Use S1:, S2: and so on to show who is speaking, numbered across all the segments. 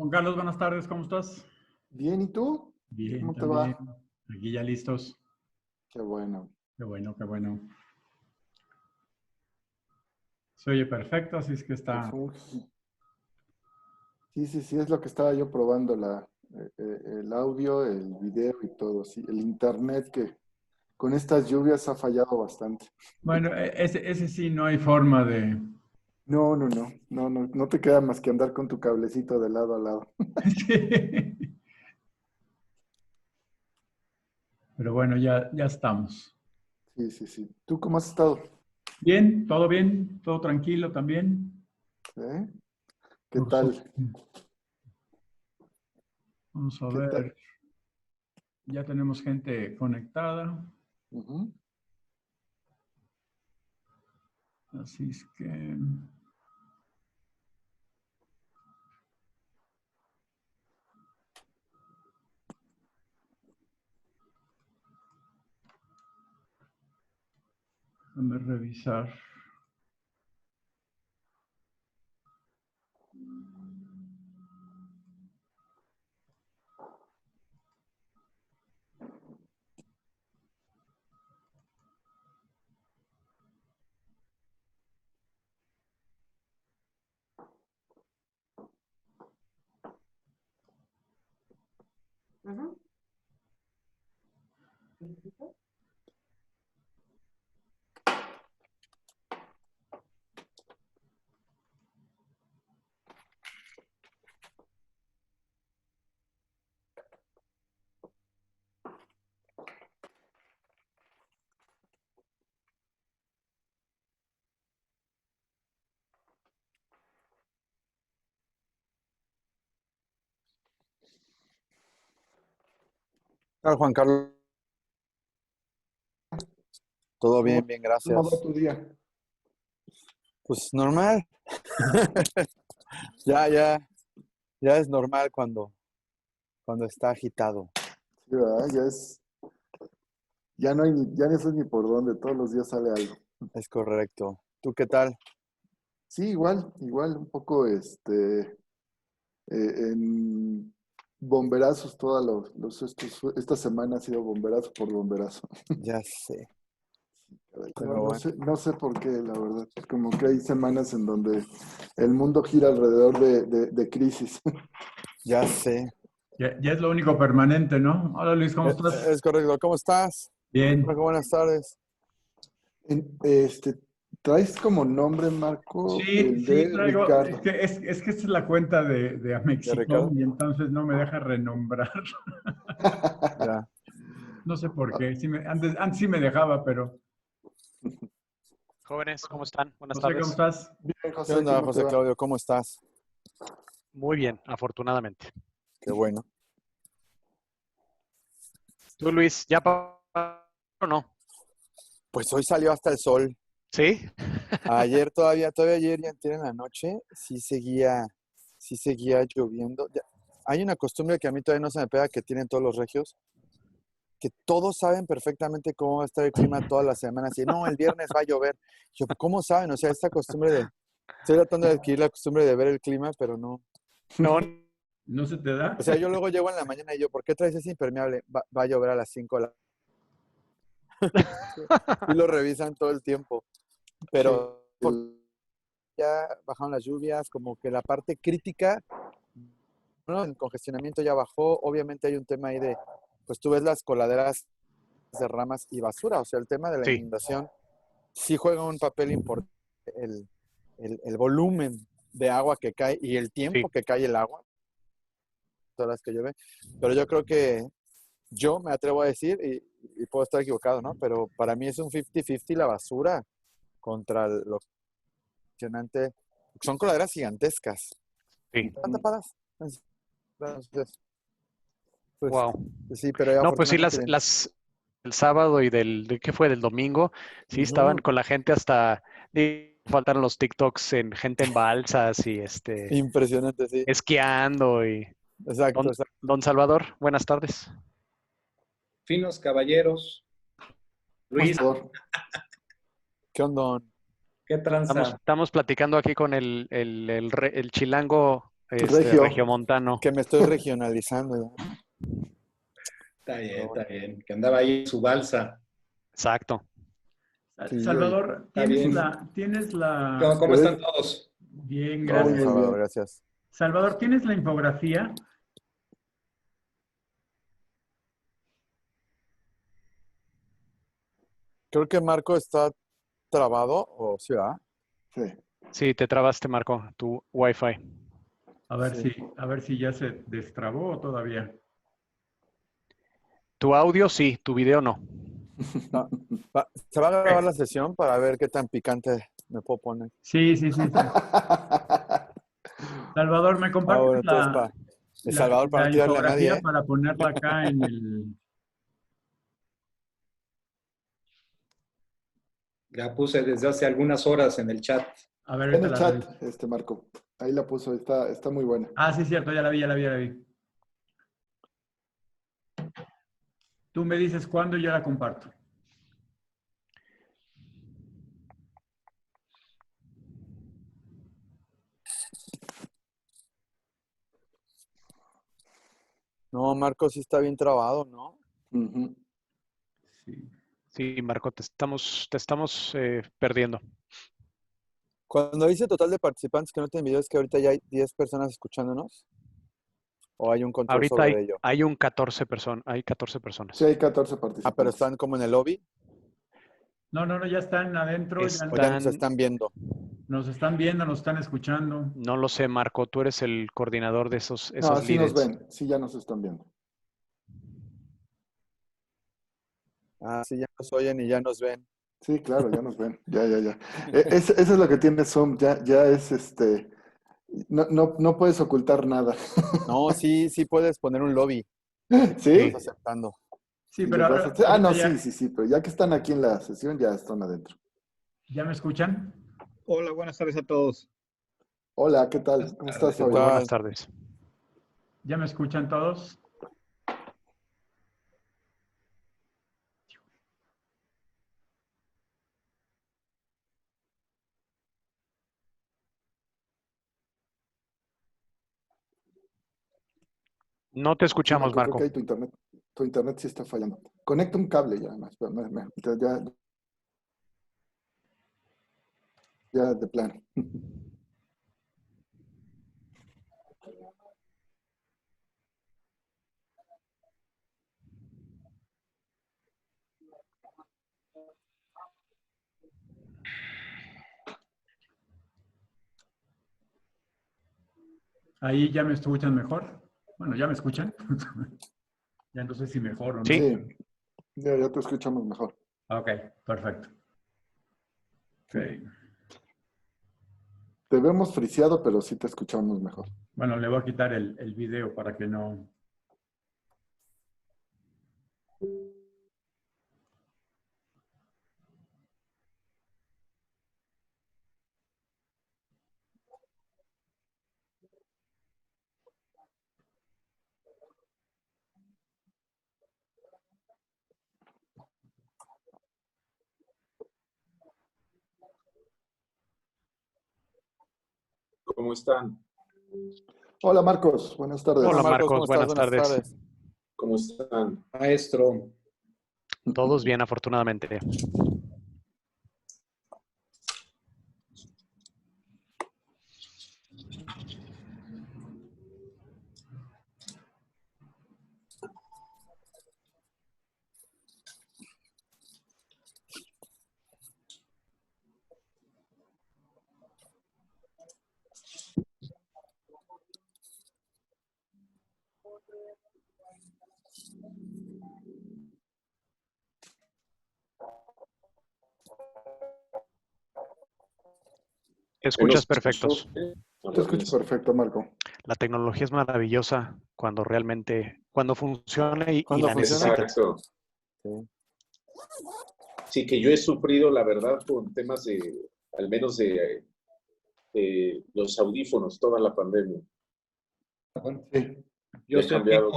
S1: Juan Carlos, buenas tardes, ¿cómo estás?
S2: Bien, ¿y tú?
S1: Bien,
S2: ¿Cómo te
S1: también.
S2: va?
S1: Aquí ya listos.
S2: Qué bueno.
S1: Qué bueno, qué bueno. Se oye perfecto, así es que
S2: Qué
S1: está.
S2: Sí, es lo que estaba yo probando, el audio, el video y todo, sí. El internet que con estas lluvias ha fallado bastante.
S1: Bueno, ese sí no hay forma de.
S2: No te queda más que andar con tu cablecito de lado a lado.
S1: Sí. Pero bueno, ya estamos.
S2: Sí. ¿Tú cómo has estado?
S1: Bien, todo tranquilo también.
S2: ¿Eh? ¿Qué
S1: Por su-
S2: tal?
S1: Vamos a
S2: ¿Qué tal?
S1: ver, ya tenemos gente conectada,
S2: Ujú.
S1: así es que déjame revisar.
S3: Hola, Juan Carlos, todo bien,
S2: ¿Cómo,
S3: bien,
S2: cómo va
S3: gracias.
S2: tu día?
S3: Pues normal, ya, ya, ya es normal cuando está agitado.
S2: Sí, ¿verdad? Ya no sé ni por dónde, todos los días sale algo.
S3: Es correcto. ¿Tú qué tal?
S2: Sí, igual, un poco en bomberazos esta semana ha sido bomberazo por bomberazo.
S3: Ya sé,
S2: No,
S3: pero bueno,
S2: no sé por qué, la verdad. Como que hay semanas en donde el mundo gira alrededor de crisis.
S3: ya sé.
S1: Ya es lo único permanente, ¿no? Hola Luis, ¿cómo estás?
S3: Es correcto. ¿Cómo estás?
S1: Bien.
S3: Marco, buenas tardes.
S2: En- Este, ¿Traes como nombre, Marco,
S1: Sí,
S2: el
S1: sí,
S2: de
S1: traigo, es
S2: Ricardo?
S1: que, es que esta es la cuenta de
S3: ¿De
S1: Amexicom
S3: Ricardo?
S1: y entonces no me deja renombrar.
S3: Ya.
S1: No sé por qué. Antes sí me dejaba, pero
S4: Jóvenes, ¿cómo están? Buenas
S1: José, ¿cómo
S4: tardes.
S1: estás?
S2: Bien,
S3: ¿Qué
S2: José,
S3: onda,
S2: ¿cómo te
S3: José
S2: va?
S3: Claudio? ¿Cómo estás?
S4: Muy bien, afortunadamente.
S3: Qué bueno.
S4: Tú, Luis, ¿ya o no?
S3: Pues hoy salió hasta el sol.
S4: ¿Sí?
S3: Ayer todavía ayer y antier en la noche, sí seguía lloviendo. Hay una costumbre que a mí todavía no se me pega que tienen todos los regios, que todos saben perfectamente cómo va a estar el clima todas las semanas. Y no, el viernes va a llover. Yo, ¿cómo saben? O sea, esta costumbre estoy tratando de adquirir la costumbre de ver el clima, pero no.
S4: No,
S1: ¿No se te da?
S3: O sea, yo luego llego en la mañana y yo, ¿por qué traes ese impermeable? Va a llover a las 5 de la. Y lo revisan todo el tiempo.
S2: Sí,
S3: Pero ya bajaron las lluvias, como que la parte crítica, bueno, el congestionamiento ya bajó. Obviamente hay un tema ahí pues tú ves las coladeras de ramas y basura. O sea, el tema de la
S4: sí,
S3: inundación sí juega un papel importante el volumen de agua que cae y el
S4: sí.
S3: tiempo que cae el agua, todas las que llueve. Pero yo creo que yo me atrevo a decir, y puedo estar equivocado, ¿no? Pero para mí es un 50-50 la basura contra lo impresionante. Son coladeras gigantescas. Y
S4: Sí.
S3: están tapadas. Entonces, pues
S4: Wow.
S3: sí, pero ya
S4: No, pues sí,
S3: afortunadamente bien.
S4: el sábado y ¿qué fue? Del domingo, sí estaban
S3: Ujú.
S4: con la gente hasta, faltaron los TikToks en gente en balsas y
S3: Impresionante, sí.
S4: esquiando y
S3: Exacto,
S4: don,
S3: exacto.
S4: don Salvador, buenas tardes.
S5: Finos caballeros, Luis,
S2: Salvador.
S3: ¿Qué onda?
S5: ¿qué tranza?
S4: Estamos platicando aquí con el chilango
S2: Regio.
S4: regiomontano.
S3: Que me estoy regionalizando. Ya.
S5: Está bien. Que andaba ahí en su balsa.
S4: Exacto.
S3: Sí,
S1: Salvador,
S5: Está bien.
S1: tienes la...
S5: ¿Cómo están todos?
S1: Bien,
S2: Muy
S1: gracias.
S2: bien.
S3: Salvador, gracias.
S1: Salvador, ¿tienes la infografía?
S3: Creo que Marco está trabado, o sí, ¿verdad?
S2: Sí.
S4: Sí, te trabaste, Marco, tu Wi-Fi.
S3: Sí.
S1: A ver si ya se destrabó o todavía.
S4: Tu audio sí, tu video no.
S3: Se va a grabar la sesión para ver qué tan picante me puedo poner.
S1: Sí. Salvador, ¿me compartes
S3: Bueno, entonces El Salvador para
S1: la
S3: no tirarle a nadie,
S1: infografía
S3: ¿eh?
S1: para ponerla acá en el...
S5: La puse desde hace algunas horas en el chat.
S1: A ver,
S2: En
S1: ahorita
S2: el
S1: la reviso.
S2: chat, Marco. Ahí la puso, está muy buena.
S1: Ah, sí, cierto, ya la vi. Tú me dices cuándo y yo la comparto.
S3: No, Marco sí está bien trabado, ¿no?
S2: Ujú.
S1: Sí.
S4: Sí, Marco, te estamos perdiendo.
S3: Cuando dice total de participantes que no tienen video, ¿es que ahorita ya hay 10 personas escuchándonos? ¿O hay un control
S4: Ahorita
S3: sobre ello?
S4: hay 14 personas.
S2: Sí, hay 14
S3: Ah, pero
S2: participantes.
S3: están como en el lobby
S1: No, ya están adentro,
S3: o ya nos están viendo.
S1: nos están viendo, nos están escuchando.
S4: No lo sé, Marco, tú eres el coordinador de esos
S2: No, sí nos
S4: líderes.
S2: ven, sí ya nos están viendo.
S3: Ah, sí, ya nos oyen y ya nos ven.
S2: Sí, claro, ya nos ven. Ya. Eso es lo que tiene Zoom, ya es no puedes ocultar nada.
S3: No, sí puedes poner un lobby.
S2: ¿Sí?
S3: Estás aceptando.
S1: Sí,
S2: Y
S1: pero
S2: les vas a- Ah,
S1: ahorita
S2: no,
S1: ya,
S2: sí, pero ya que están aquí en la sesión, ya están adentro.
S1: ¿ya me escuchan?
S6: Hola, buenas tardes a todos.
S2: Hola, ¿qué tal? ¿Cómo estás,
S3: ¿Qué
S4: Muy
S2: Fabio?
S3: tal?
S4: buenas tardes.
S1: ¿Ya me escuchan todos?
S4: No te
S2: Sí,
S4: escuchamos,
S2: Marco, creo
S4: Marco.
S2: que ahí tu internet sí está fallando. Conecta un cable ya, más, ya de plano.
S1: Ahí ya me escuchan mejor. Bueno, ¿ya me escuchan? Ya no sé si mejor o no.
S4: Sí.
S2: Sí, ya te escuchamos mejor.
S1: Ok, perfecto. Ok.
S2: Te vemos friseado, pero sí te escuchamos mejor.
S1: Bueno, le voy a quitar el video para que no...
S7: ¿Cómo están?
S2: Hola, Marcos, buenas tardes.
S4: Hola,
S3: Marcos, ¿cómo
S4: Marcos,
S3: estás?
S4: buenas tardes.
S7: ¿Cómo están?
S5: Maestro,
S4: Todos bien, afortunadamente. Escuchas perfectos.
S2: Te escucho perfecto, Marco.
S4: La tecnología es maravillosa cuando funciona y
S3: ¿Cuándo
S4: la
S3: funciona?
S4: necesitas.
S7: Exacto.
S3: Sí.
S7: Sí, que yo he sufrido, la verdad, con temas al menos de los audífonos, toda la pandemia.
S5: bueno,
S2: Sí.
S5: yo
S7: He
S5: estoy aquí
S7: cambiado.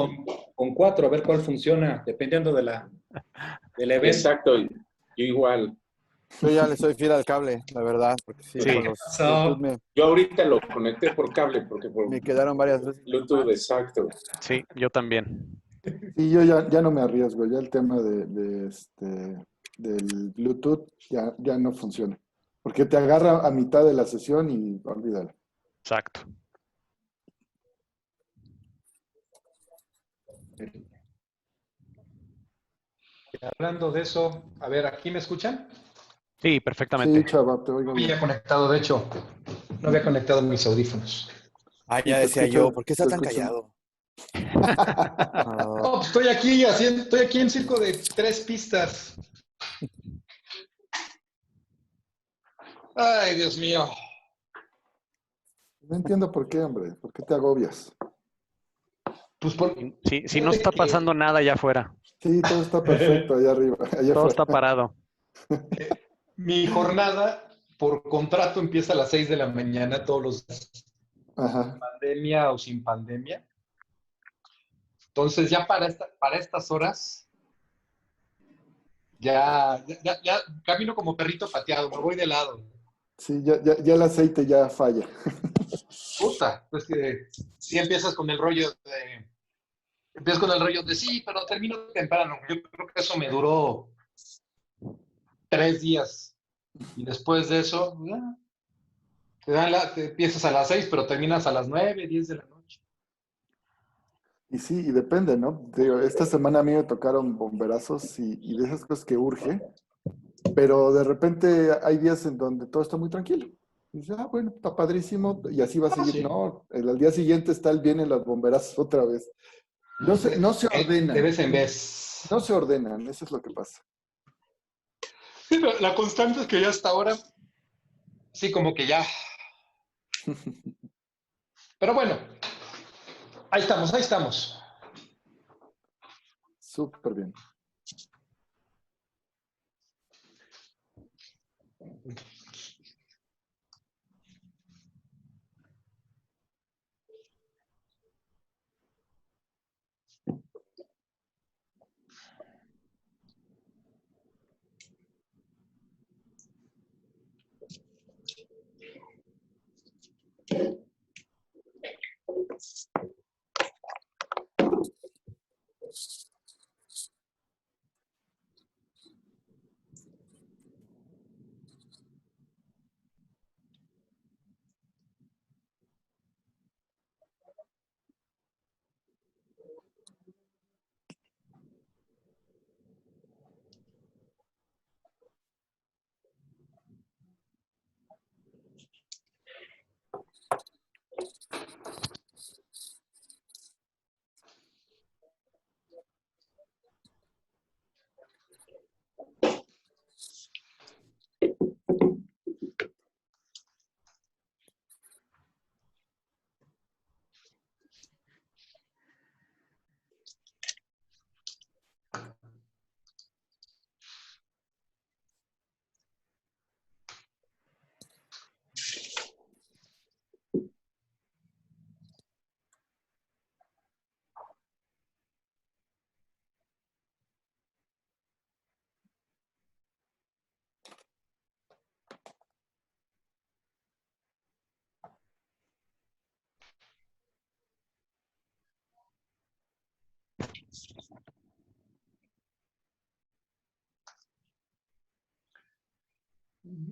S5: con 4, a ver cuál funciona, dependiendo del evento.
S7: Exacto, yo igual.
S3: Yo ya le soy fiel al cable, la verdad, porque sí,
S4: Sí.
S3: con los
S6: So-
S3: Bluetooth
S7: Yo ahorita lo conecté por cable, porque por
S3: me quedaron varias veces.
S7: Bluetooth, exacto.
S4: Sí, yo también.
S2: Sí, yo ya no me arriesgo, ya el tema del Bluetooth ya no funciona. Porque te agarra a mitad de la sesión y olvídalo.
S4: Exacto.
S5: Hablando de eso, a ver, ¿aquí me escuchan?
S4: Sí,
S2: Sí,
S4: perfectamente.
S2: chava, te oigo
S5: No
S2: bien.
S5: había conectado, de hecho, no había conectado mis audífonos.
S3: Ah,
S2: Sí,
S3: ya
S2: te
S3: decía
S2: escucho-
S3: yo, ¿por qué está
S2: te
S3: tan
S2: escucho.
S3: callado?
S5: No, pues estoy aquí en circo de 3 pistas. Ay, Dios mío.
S2: No entiendo por qué, hombre. ¿Por qué te agobias?
S5: Pues por,
S4: Si no está pasando nada allá afuera,
S2: Sí, todo está perfecto allá arriba, allá
S4: todo
S2: afuera.
S4: está parado.
S5: mi jornada por contrato empieza a las 6 de la mañana todos los días,
S2: Ajá.
S5: pandemia o sin pandemia. Entonces ya para estas horas ya camino como perrito pateado, me voy de lado.
S2: Sí, ya el aceite ya falla.
S5: Puta, pues que si empiezas con el rollo de sí, pero termino temprano. Yo creo que eso me duró 3 días. Y después de eso, ya, te empiezas a las 6, pero terminas a las 9, 10 de la noche.
S2: Y sí, y depende, ¿no? Te digo, esta semana a mí me tocaron bomberazos y de esas cosas que urge, pero de repente hay días en donde todo está muy tranquilo. Y dices, bueno, está padrísimo, y así va a seguir.
S5: Sí.
S2: No, al día siguiente vienen los bomberazos otra vez. No se
S5: De
S2: ordenan,
S5: vez en vez.
S2: no se ordenan, eso es lo que pasa.
S5: Sí, pero la constante es que ya hasta ahora, sí, como que ya. Pero bueno, ahí estamos, ahí estamos.
S2: Súper bien.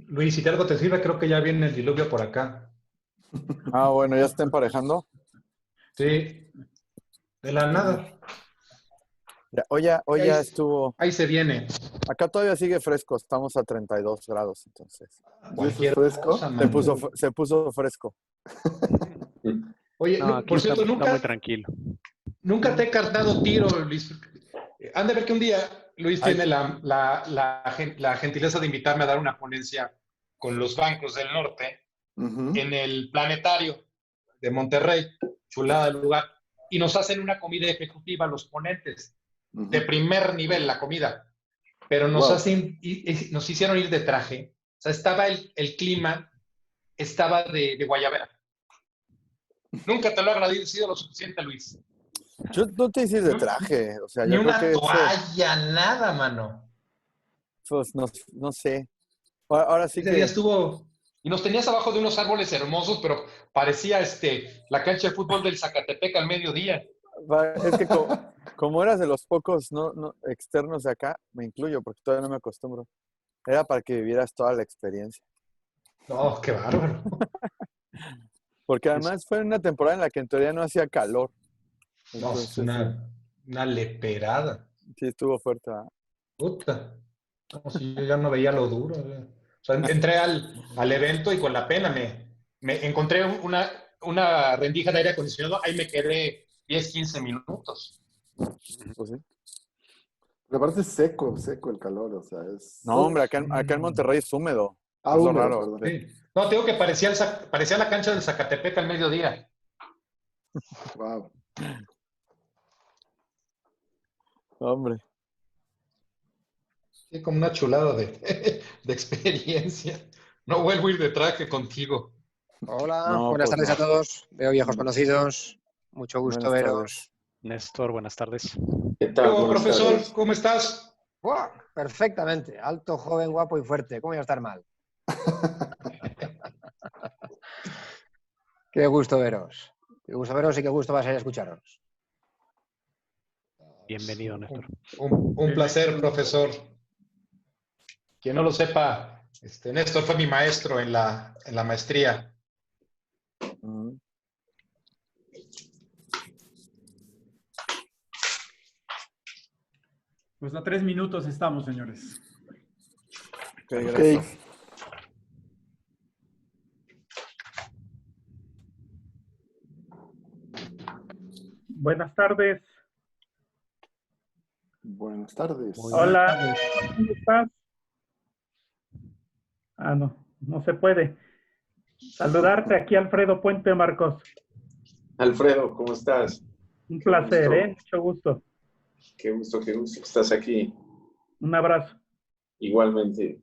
S5: Luis, si algo te sirve, creo que ya viene el diluvio por acá.
S3: Ah, bueno, ya está emparejando.
S5: Sí, de la nada.
S3: Hoy ya estuvo.
S5: Ahí se viene.
S3: Acá todavía sigue fresco, estamos a 32 grados, entonces.
S2: ¿Y eso es
S5: Cualquier
S2: fresco?
S5: cosa,
S3: Se
S5: mano.
S3: puso fresco.
S5: Oye,
S4: No, aquí
S5: por
S4: está,
S5: cierto,
S4: está muy tranquilo.
S5: nunca te he cargado tiro, Luis. Han de ver que un día Luis
S3: Ay.
S5: tiene la gentileza de invitarme a dar una ponencia con los bancos del norte
S2: Ujú.
S5: en el planetario de Monterrey, chulada el lugar, y nos hacen una comida ejecutiva los ponentes,
S2: Ujú.
S5: de primer nivel la comida, pero nos
S2: Wow.
S5: nos hicieron ir de traje, o sea, estaba el clima, estaba de guayabera. Nunca te lo he agradecido lo suficiente, Luis.
S3: Yo no te hice de traje, o sea,
S5: Ni
S3: yo creo
S5: una
S3: que eso,
S5: toalla, nada, mano.
S3: pues, no sé. Ahora sí
S5: Ese día
S3: que
S5: estuvo... Y nos tenías abajo de unos árboles hermosos, pero parecía la cancha de fútbol del Zacatepec al mediodía.
S3: es que como eras de los pocos no externos de acá, me incluyo porque todavía no me acostumbro. Era para que vivieras toda la experiencia.
S5: No, qué bárbaro.
S3: Porque además fue una temporada en la que en teoría no hacía calor.
S5: No, es
S3: Entonces,
S5: una leperada.
S3: sí estuvo fuerte. ¿Verdad?
S5: Puta. No, si yo ya no veía lo duro. O sea, entré al evento y con la pena me encontré una rendija de aire acondicionado. Ahí me quedé 10, 15 minutos.
S3: Pues sí.
S2: Pero aparte es seco, seco el calor, o sea, es...
S3: No, hombre, acá en Monterrey es húmedo.
S2: Ah,
S3: Es lo
S2: húmedo,
S3: raro.
S2: perdón.
S5: Sí. No, te digo que parecía la cancha del Zacatepec al mediodía.
S2: Wow.
S3: Hombre.
S5: Sí, como una chulada de experiencia. No vuelvo a ir de traje contigo.
S8: Hola,
S3: No,
S8: buenas
S3: pues
S8: tardes
S3: no.
S8: a todos. Veo viejos conocidos. Mucho gusto
S3: Buenas
S8: veros.
S3: tardes.
S4: Néstor, buenas tardes.
S7: ¿Qué tal?
S5: Hola,
S7: Buenas
S5: profesor,
S7: tardes.
S5: ¿cómo estás?
S8: ¡Buah! Perfectamente. Alto, joven, guapo y fuerte. ¿Cómo iba a estar mal? Qué gusto veros. Qué gusto veros y qué gusto va a ser escucharos.
S4: Bienvenido, Néstor.
S5: Un placer, profesor. Quien no lo sepa, Néstor fue mi maestro en la maestría.
S3: Ujú.
S1: Pues a 3 minutos estamos, señores.
S3: Ok, gracias.
S9: Buenas tardes.
S2: Buenas tardes.
S9: Hola, ¿cómo estás? Ah, no se puede. Saludarte aquí, Alfredo Puente Marcos.
S7: Alfredo, ¿cómo estás?
S9: Un
S7: Qué
S9: placer,
S7: gusto.
S9: Mucho gusto.
S7: Qué gusto que estás aquí.
S9: Un abrazo.
S7: Igualmente.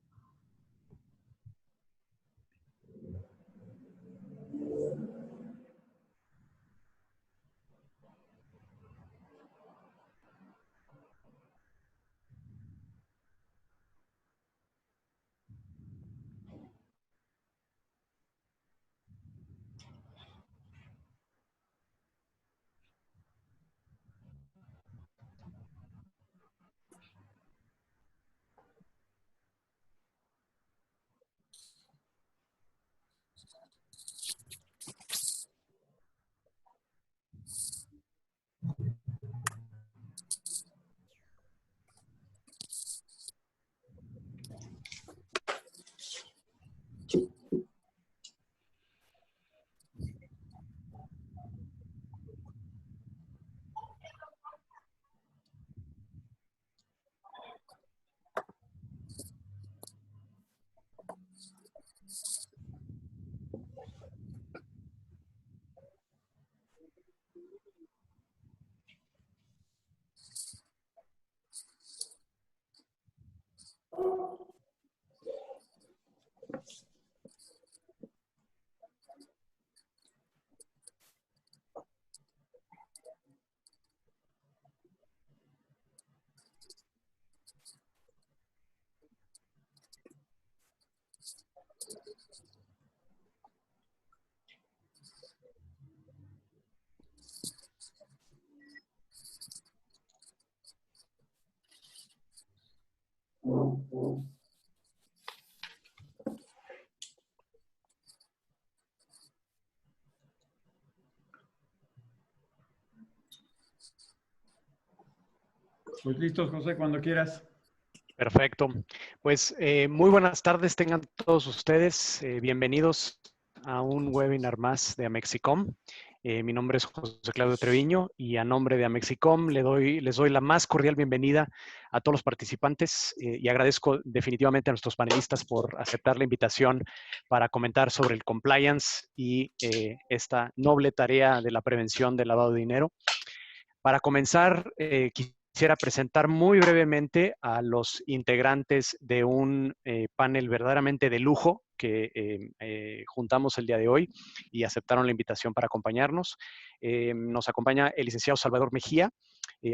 S1: Pues listos, José, cuando quieras.
S4: Perfecto. Pues muy buenas tardes tengan todos ustedes. Bienvenidos a un webinar más de Amexicom. Mi nombre es José Claudio Treviño y a nombre de Amexicom les doy la más cordial bienvenida a todos los participantes y agradezco definitivamente a nuestros panelistas por aceptar la invitación para comentar sobre el compliance y esta noble tarea de la prevención del lavado de dinero. Para comenzar, quisiera presentar muy brevemente a los integrantes de un panel verdaderamente de lujo que juntamos el día de hoy y aceptaron la invitación para acompañarnos. Nos acompaña el licenciado Salvador Mejía,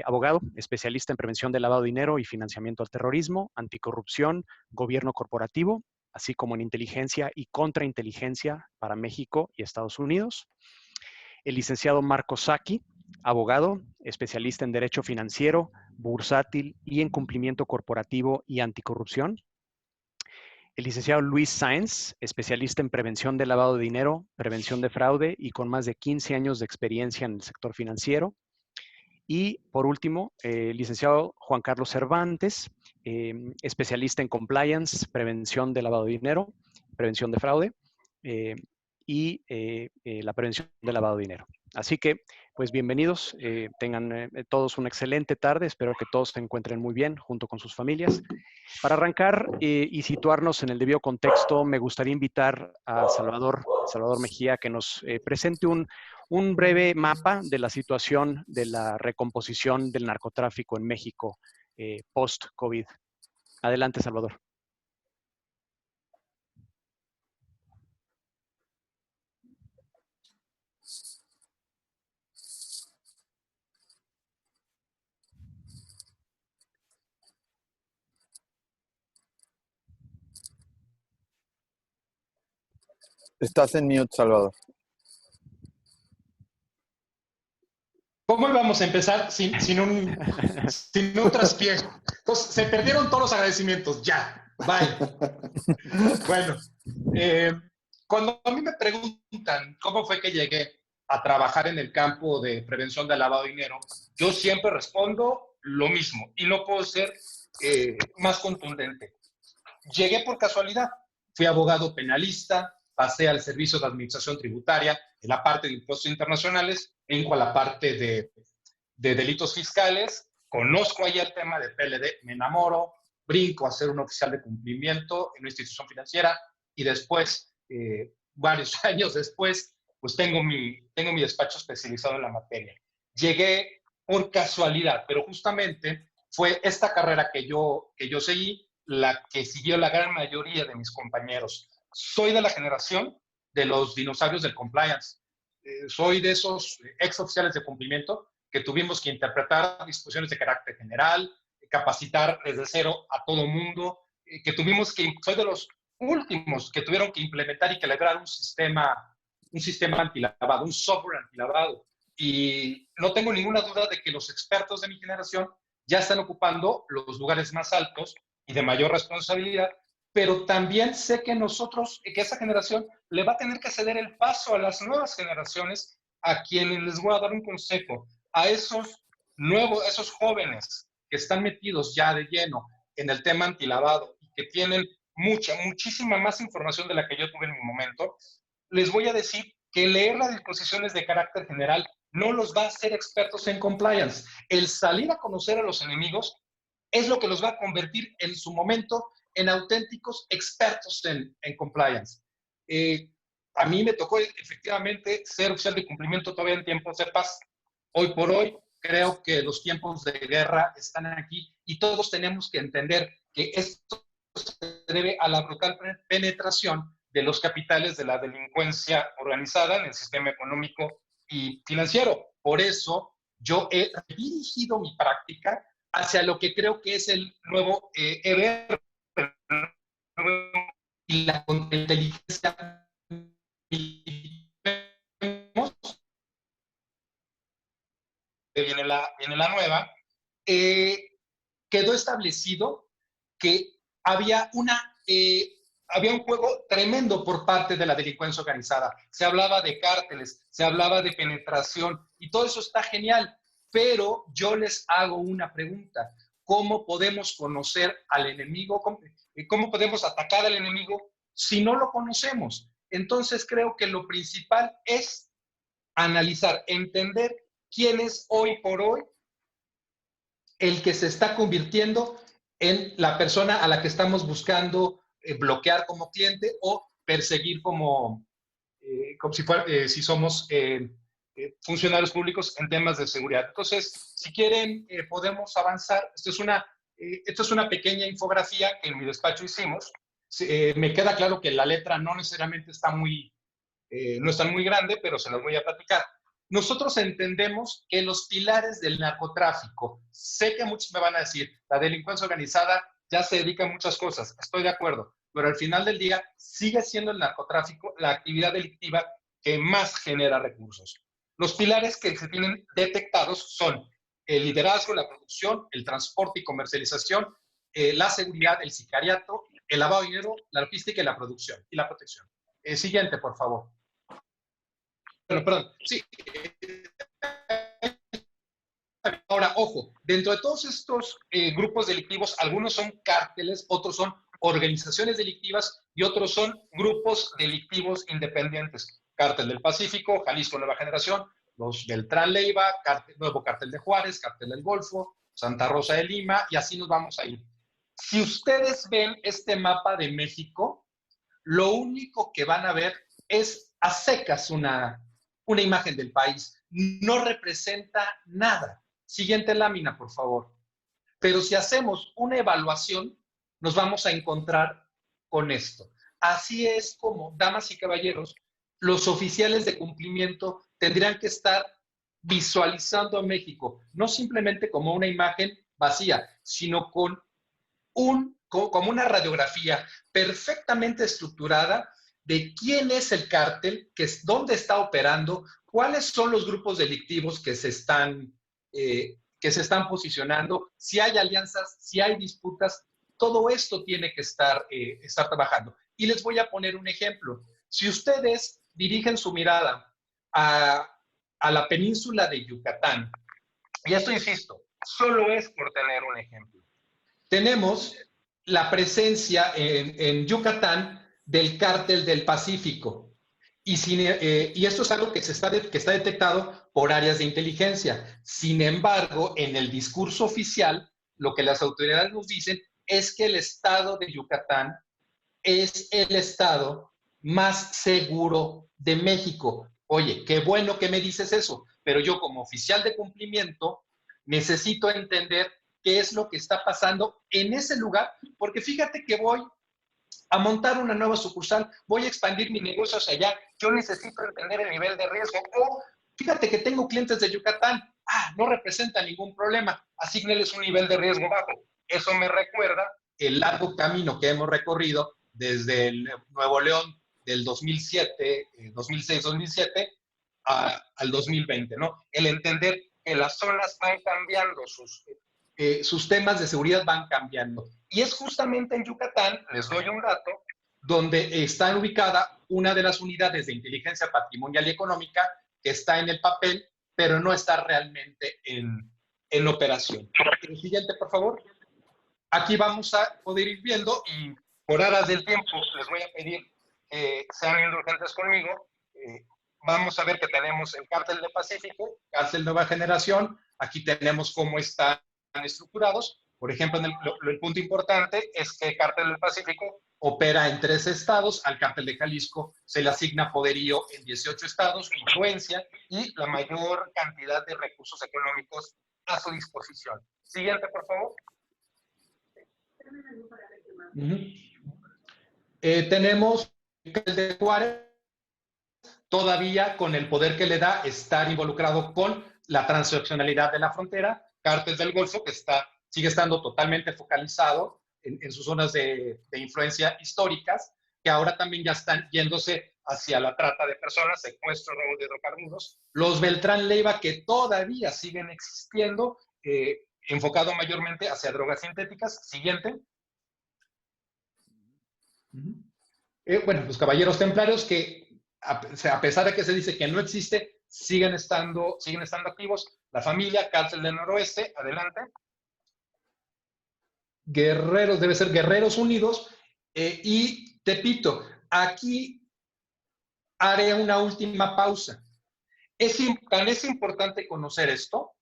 S4: abogado, especialista en prevención del lavado de dinero y financiamiento al terrorismo, anticorrupción, gobierno corporativo así como en inteligencia y contrainteligencia para México y Estados Unidos. El licenciado Marco Sacchi, abogado, especialista en Derecho Financiero, Bursátil y en Cumplimiento Corporativo y Anticorrupción. El licenciado Luis Sáenz, especialista en prevención de lavado de dinero, prevención de fraude y con más de 15 años de experiencia en el sector financiero. Y por último, el licenciado Juan Carlos Cervantes, especialista en compliance, prevención de lavado de dinero, prevención de fraude y la prevención de lavado de dinero. Así que, pues bienvenidos, tengan todos una excelente tarde, espero que todos se encuentren muy bien junto con sus familias. Para arrancar y situarnos en el debido contexto, me gustaría invitar a Salvador Mejía que nos presente un breve mapa de la situación de la recomposición del narcotráfico en México post-COVID. Adelante, Salvador.
S3: Estás en mute, Salvador.
S5: ¿Cómo íbamos a empezar sin un traspié? Entonces, se perdieron todos los agradecimientos. Ya, bye. Bueno, cuando a mí me preguntan cómo fue que llegué a trabajar en el campo de prevención de lavado de dinero, yo siempre respondo lo mismo y no puedo ser más contundente. Llegué por casualidad. Fui abogado penalista, pasé al servicio de administración tributaria, en la parte de impuestos internacionales, vengo a la parte de delitos fiscales, conozco ahí el tema de PLD, me enamoro, brinco a ser un oficial de cumplimiento en una institución financiera y después, varios años después, pues tengo mi despacho especializado en la materia. Llegué por casualidad, pero justamente fue esta carrera que yo seguí la que siguió la gran mayoría de mis compañeros. Soy de la generación de los dinosaurios del compliance. Soy de esos ex oficiales de cumplimiento que tuvimos que interpretar disposiciones de carácter general, capacitar desde cero a todo mundo, soy de los últimos que tuvieron que implementar y calibrar un sistema antilavado, un software antilavado. Y no tengo ninguna duda de que los expertos de mi generación ya están ocupando los lugares más altos y de mayor responsabilidad, pero también sé que que esa generación le va a tener que ceder el paso a las nuevas generaciones, a quienes les voy a dar un consejo, a esos jóvenes que están metidos ya de lleno en el tema antilavado y que tienen muchísima más información de la que yo tuve en mi momento, les voy a decir que leer las disposiciones de carácter general no los va a hacer expertos en compliance. El salir a conocer a los enemigos es lo que los va a convertir en su momento en auténticos expertos en compliance. A mí me tocó efectivamente ser oficial de cumplimiento todavía en tiempos de paz. Hoy por hoy creo que los tiempos de guerra están aquí y todos tenemos que entender que esto se debe a la brutal penetración de los capitales de la delincuencia organizada en el sistema económico y financiero. Por eso yo he dirigido mi práctica hacia lo que creo que es el nuevo EBR y la inteligencia. Viene la nueva, quedó establecido que había un juego tremendo por parte de la delincuencia organizada. Se hablaba de cárteles, se hablaba de penetración y todo eso está genial, pero yo les hago una pregunta. ¿Cómo podemos conocer al enemigo? ¿Cómo podemos atacar al enemigo si no lo conocemos? Entonces creo que lo principal es analizar, entender quién es hoy por hoy el que se está convirtiendo en la persona a la que estamos buscando bloquear como cliente o perseguir como si somos funcionarios públicos en temas de seguridad. Entonces, si quieren, podemos avanzar. Esto es una pequeña infografía que en mi despacho hicimos. Me queda claro que la letra no necesariamente no está muy grande, pero se las voy a platicar. Nosotros entendemos que los pilares del narcotráfico, sé que muchos me van a decir, la delincuencia organizada ya se dedica a muchas cosas, estoy de acuerdo, pero al final del día sigue siendo el narcotráfico la actividad delictiva que más genera recursos. Los pilares que se tienen detectados son el liderazgo, la producción, el transporte y comercialización, la seguridad, el sicariato, el lavado de dinero, la logística y la producción y la protección. Siguiente, por favor. Bueno, perdón. Sí. Ahora, ojo, dentro de todos estos grupos delictivos, algunos son cárteles, otros son organizaciones delictivas y otros son grupos delictivos independientes. Cártel del Pacífico, Jalisco Nueva Generación, los Beltrán Leiva, Nuevo Cártel de Juárez, Cártel del Golfo, Santa Rosa de Lima, y así nos vamos a ir. Si ustedes ven este mapa de México, lo único que van a ver es a secas una imagen del país. No representa nada. Siguiente lámina, por favor. Pero si hacemos una evaluación, nos vamos a encontrar con esto. Así es como, damas y caballeros, los oficiales de cumplimiento tendrían que estar visualizando a México, no simplemente como una imagen vacía, sino como una radiografía perfectamente estructurada de quién es el cártel, dónde está operando, cuáles son los grupos delictivos que se están posicionando, si hay alianzas, si hay disputas, todo esto tiene que estar trabajando. Y les voy a poner un ejemplo. Si ustedes dirigen su mirada a la península de Yucatán, y esto, insisto, solo es por tener un ejemplo, tenemos la presencia en Yucatán del Cártel del Pacífico. Y esto es algo que está detectado por áreas de inteligencia. Sin embargo, en el discurso oficial, lo que las autoridades nos dicen es que el estado de Yucatán es el estado más seguro de México. Oye, qué bueno que me dices eso, pero yo como oficial de cumplimiento necesito entender qué es lo que está pasando en ese lugar, porque fíjate que voy a montar una nueva sucursal, voy a expandir mi negocio hacia allá, yo necesito entender el nivel de riesgo. O fíjate que tengo clientes de Yucatán, no representa ningún problema, asígneles un nivel de riesgo bajo. Eso me recuerda el largo camino que hemos recorrido desde el Nuevo León del 2007, 2006-2007 al 2020, ¿no? El entender que las zonas van cambiando, sus temas de seguridad van cambiando. Y es justamente en Yucatán, les doy un dato, donde está ubicada una de las unidades de inteligencia patrimonial y económica que está en el papel, pero no está realmente en operación. El siguiente, por favor. Aquí vamos a poder ir viendo, y por aras del tiempo les voy a pedir que sean indulgentes conmigo. Vamos a ver que tenemos el Cártel del Pacífico, Cártel Nueva Generación. Aquí tenemos cómo están estructurados. Por ejemplo, el punto importante es que el Cártel del Pacífico opera en 3 estados, al Cártel de Jalisco se le asigna poderío en 18 estados, influencia y la mayor cantidad de recursos económicos a su disposición. Siguiente, por favor. Tenemos el Cártel de Juárez, todavía con el poder que le da estar involucrado con la transaccionalidad de la frontera. Cártel del Golfo, que sigue estando totalmente focalizado en sus zonas de influencia históricas, que ahora también ya están yéndose hacia la trata de personas, secuestro, robo de hidrocarburos. Los Beltrán Leiva, que todavía siguen existiendo, enfocado mayormente hacia drogas sintéticas. Siguiente. Bueno, los Caballeros Templarios, que a pesar de que se dice que no existe, siguen estando activos. La familia, Cártel del Noroeste, adelante. Guerreros, debe ser Guerreros Unidos. Y Tepito, aquí haré una última pausa. Tan es importante conocer esto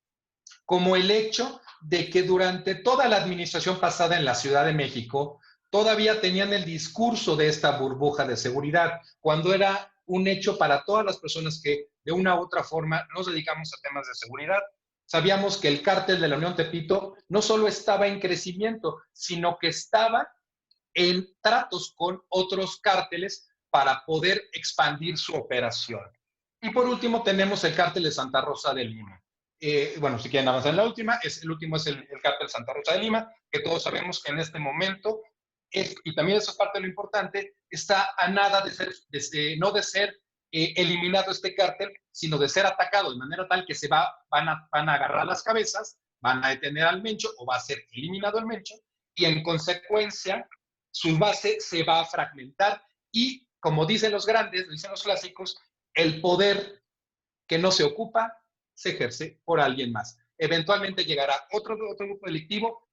S5: como el hecho de que durante toda la administración pasada en la Ciudad de México, todavía tenían el discurso de esta burbuja de seguridad, cuando era un hecho para todas las personas que de una u otra forma nos dedicamos a temas de seguridad. Sabíamos que el Cártel de la Unión Tepito no solo estaba en crecimiento, sino que estaba en tratos con otros cárteles para poder expandir su operación. Y por último tenemos el Cártel de Santa Rosa de Lima. Bueno, si quieren avanzar en la última, el último es el Cártel Santa Rosa de Lima, que todos sabemos que en este momento y también eso es parte de lo importante, está a nada de ser, no de ser eliminado este cártel, sino de ser atacado de manera tal que van a agarrar las cabezas, van a detener al Mencho o va a ser eliminado el Mencho y en consecuencia su base se va a fragmentar y, como dicen los grandes, dicen los clásicos, el poder que no se ocupa se ejerce por alguien más. Eventualmente llegará otro grupo delictivo.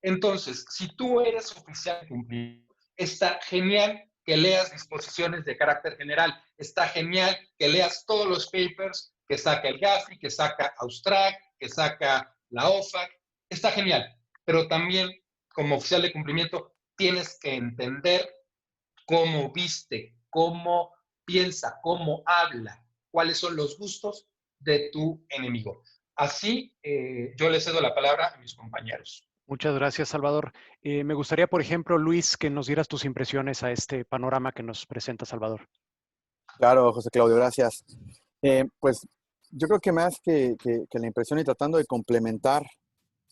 S5: Entonces, si tú eres oficial de cumplimiento, está genial que leas disposiciones de carácter general, está genial que leas todos los papers que saca el GAFI, que saca Austrac, que saca la OFAC, está genial, pero también como oficial de cumplimiento tienes que entender cómo viste, cómo piensa, cómo habla, cuáles son los gustos de tu enemigo. Así, yo le cedo la palabra a mis compañeros.
S4: Muchas gracias, Salvador. Me gustaría, por ejemplo, Luis, que nos dieras tus impresiones a este panorama que nos presenta Salvador.
S3: Claro, José Claudio, gracias. Pues yo creo que más que la impresión y tratando de complementar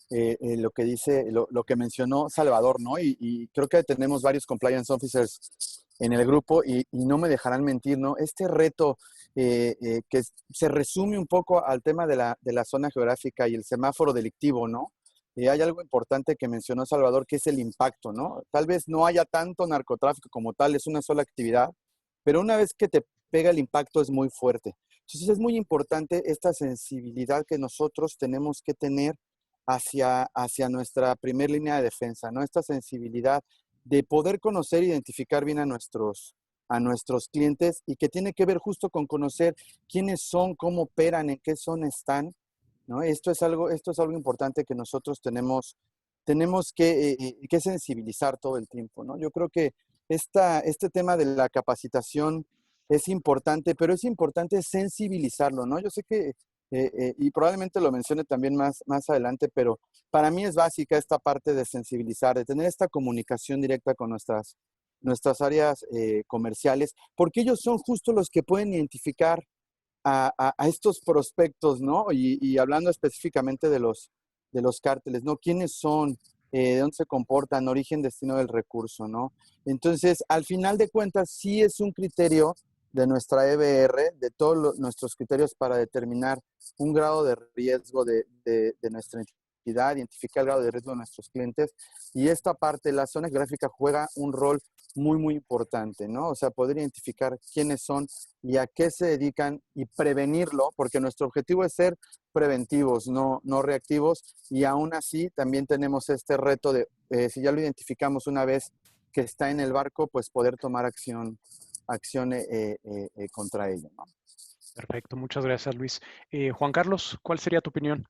S3: lo que dice, lo que mencionó Salvador, ¿no? Y creo que tenemos varios compliance officers en el grupo y no me dejarán mentir, ¿no? Este reto que se resume un poco al tema de la zona geográfica y el semáforo delictivo, ¿no? Hay algo importante que mencionó Salvador, que es el impacto, ¿no? Tal vez no haya tanto narcotráfico como tal, es una sola actividad, pero una vez que te pega el impacto es muy fuerte. Entonces es muy importante esta sensibilidad que nosotros tenemos que tener hacia nuestra primera línea de defensa, ¿no? Esta sensibilidad de poder conocer e identificar bien a nuestros clientes y que tiene que ver justo con conocer quiénes son, cómo operan, en qué zona están, ¿no? Esto es algo importante que nosotros tenemos que sensibilizar todo el tiempo, ¿no? Yo creo que este tema de la capacitación es importante, pero es importante sensibilizarlo, ¿no? Yo sé que, y probablemente lo mencione también más adelante, pero para mí es básica esta parte de sensibilizar, de tener esta comunicación directa con nuestras áreas comerciales, porque ellos son justo los que pueden identificar a estos prospectos, ¿no? Y hablando específicamente de los cárteles, ¿no? ¿Quiénes son? ¿De dónde se comportan? Origen, destino del recurso, ¿no? Entonces, al final de cuentas, sí es un criterio de nuestra EBR, de todos nuestros criterios para determinar un grado de riesgo de nuestra entidad, identificar el grado de riesgo de nuestros clientes. Y esta parte, la zona geográfica juega un rol muy, muy importante, ¿no? O sea, poder identificar quiénes son y a qué se dedican y prevenirlo, porque nuestro objetivo es ser preventivos, no reactivos, y aún así también tenemos este reto de, si ya lo identificamos una vez que está en el barco, pues poder tomar acción contra ello, ¿no?
S4: Perfecto, muchas gracias, Luis. Juan Carlos, ¿cuál sería tu opinión?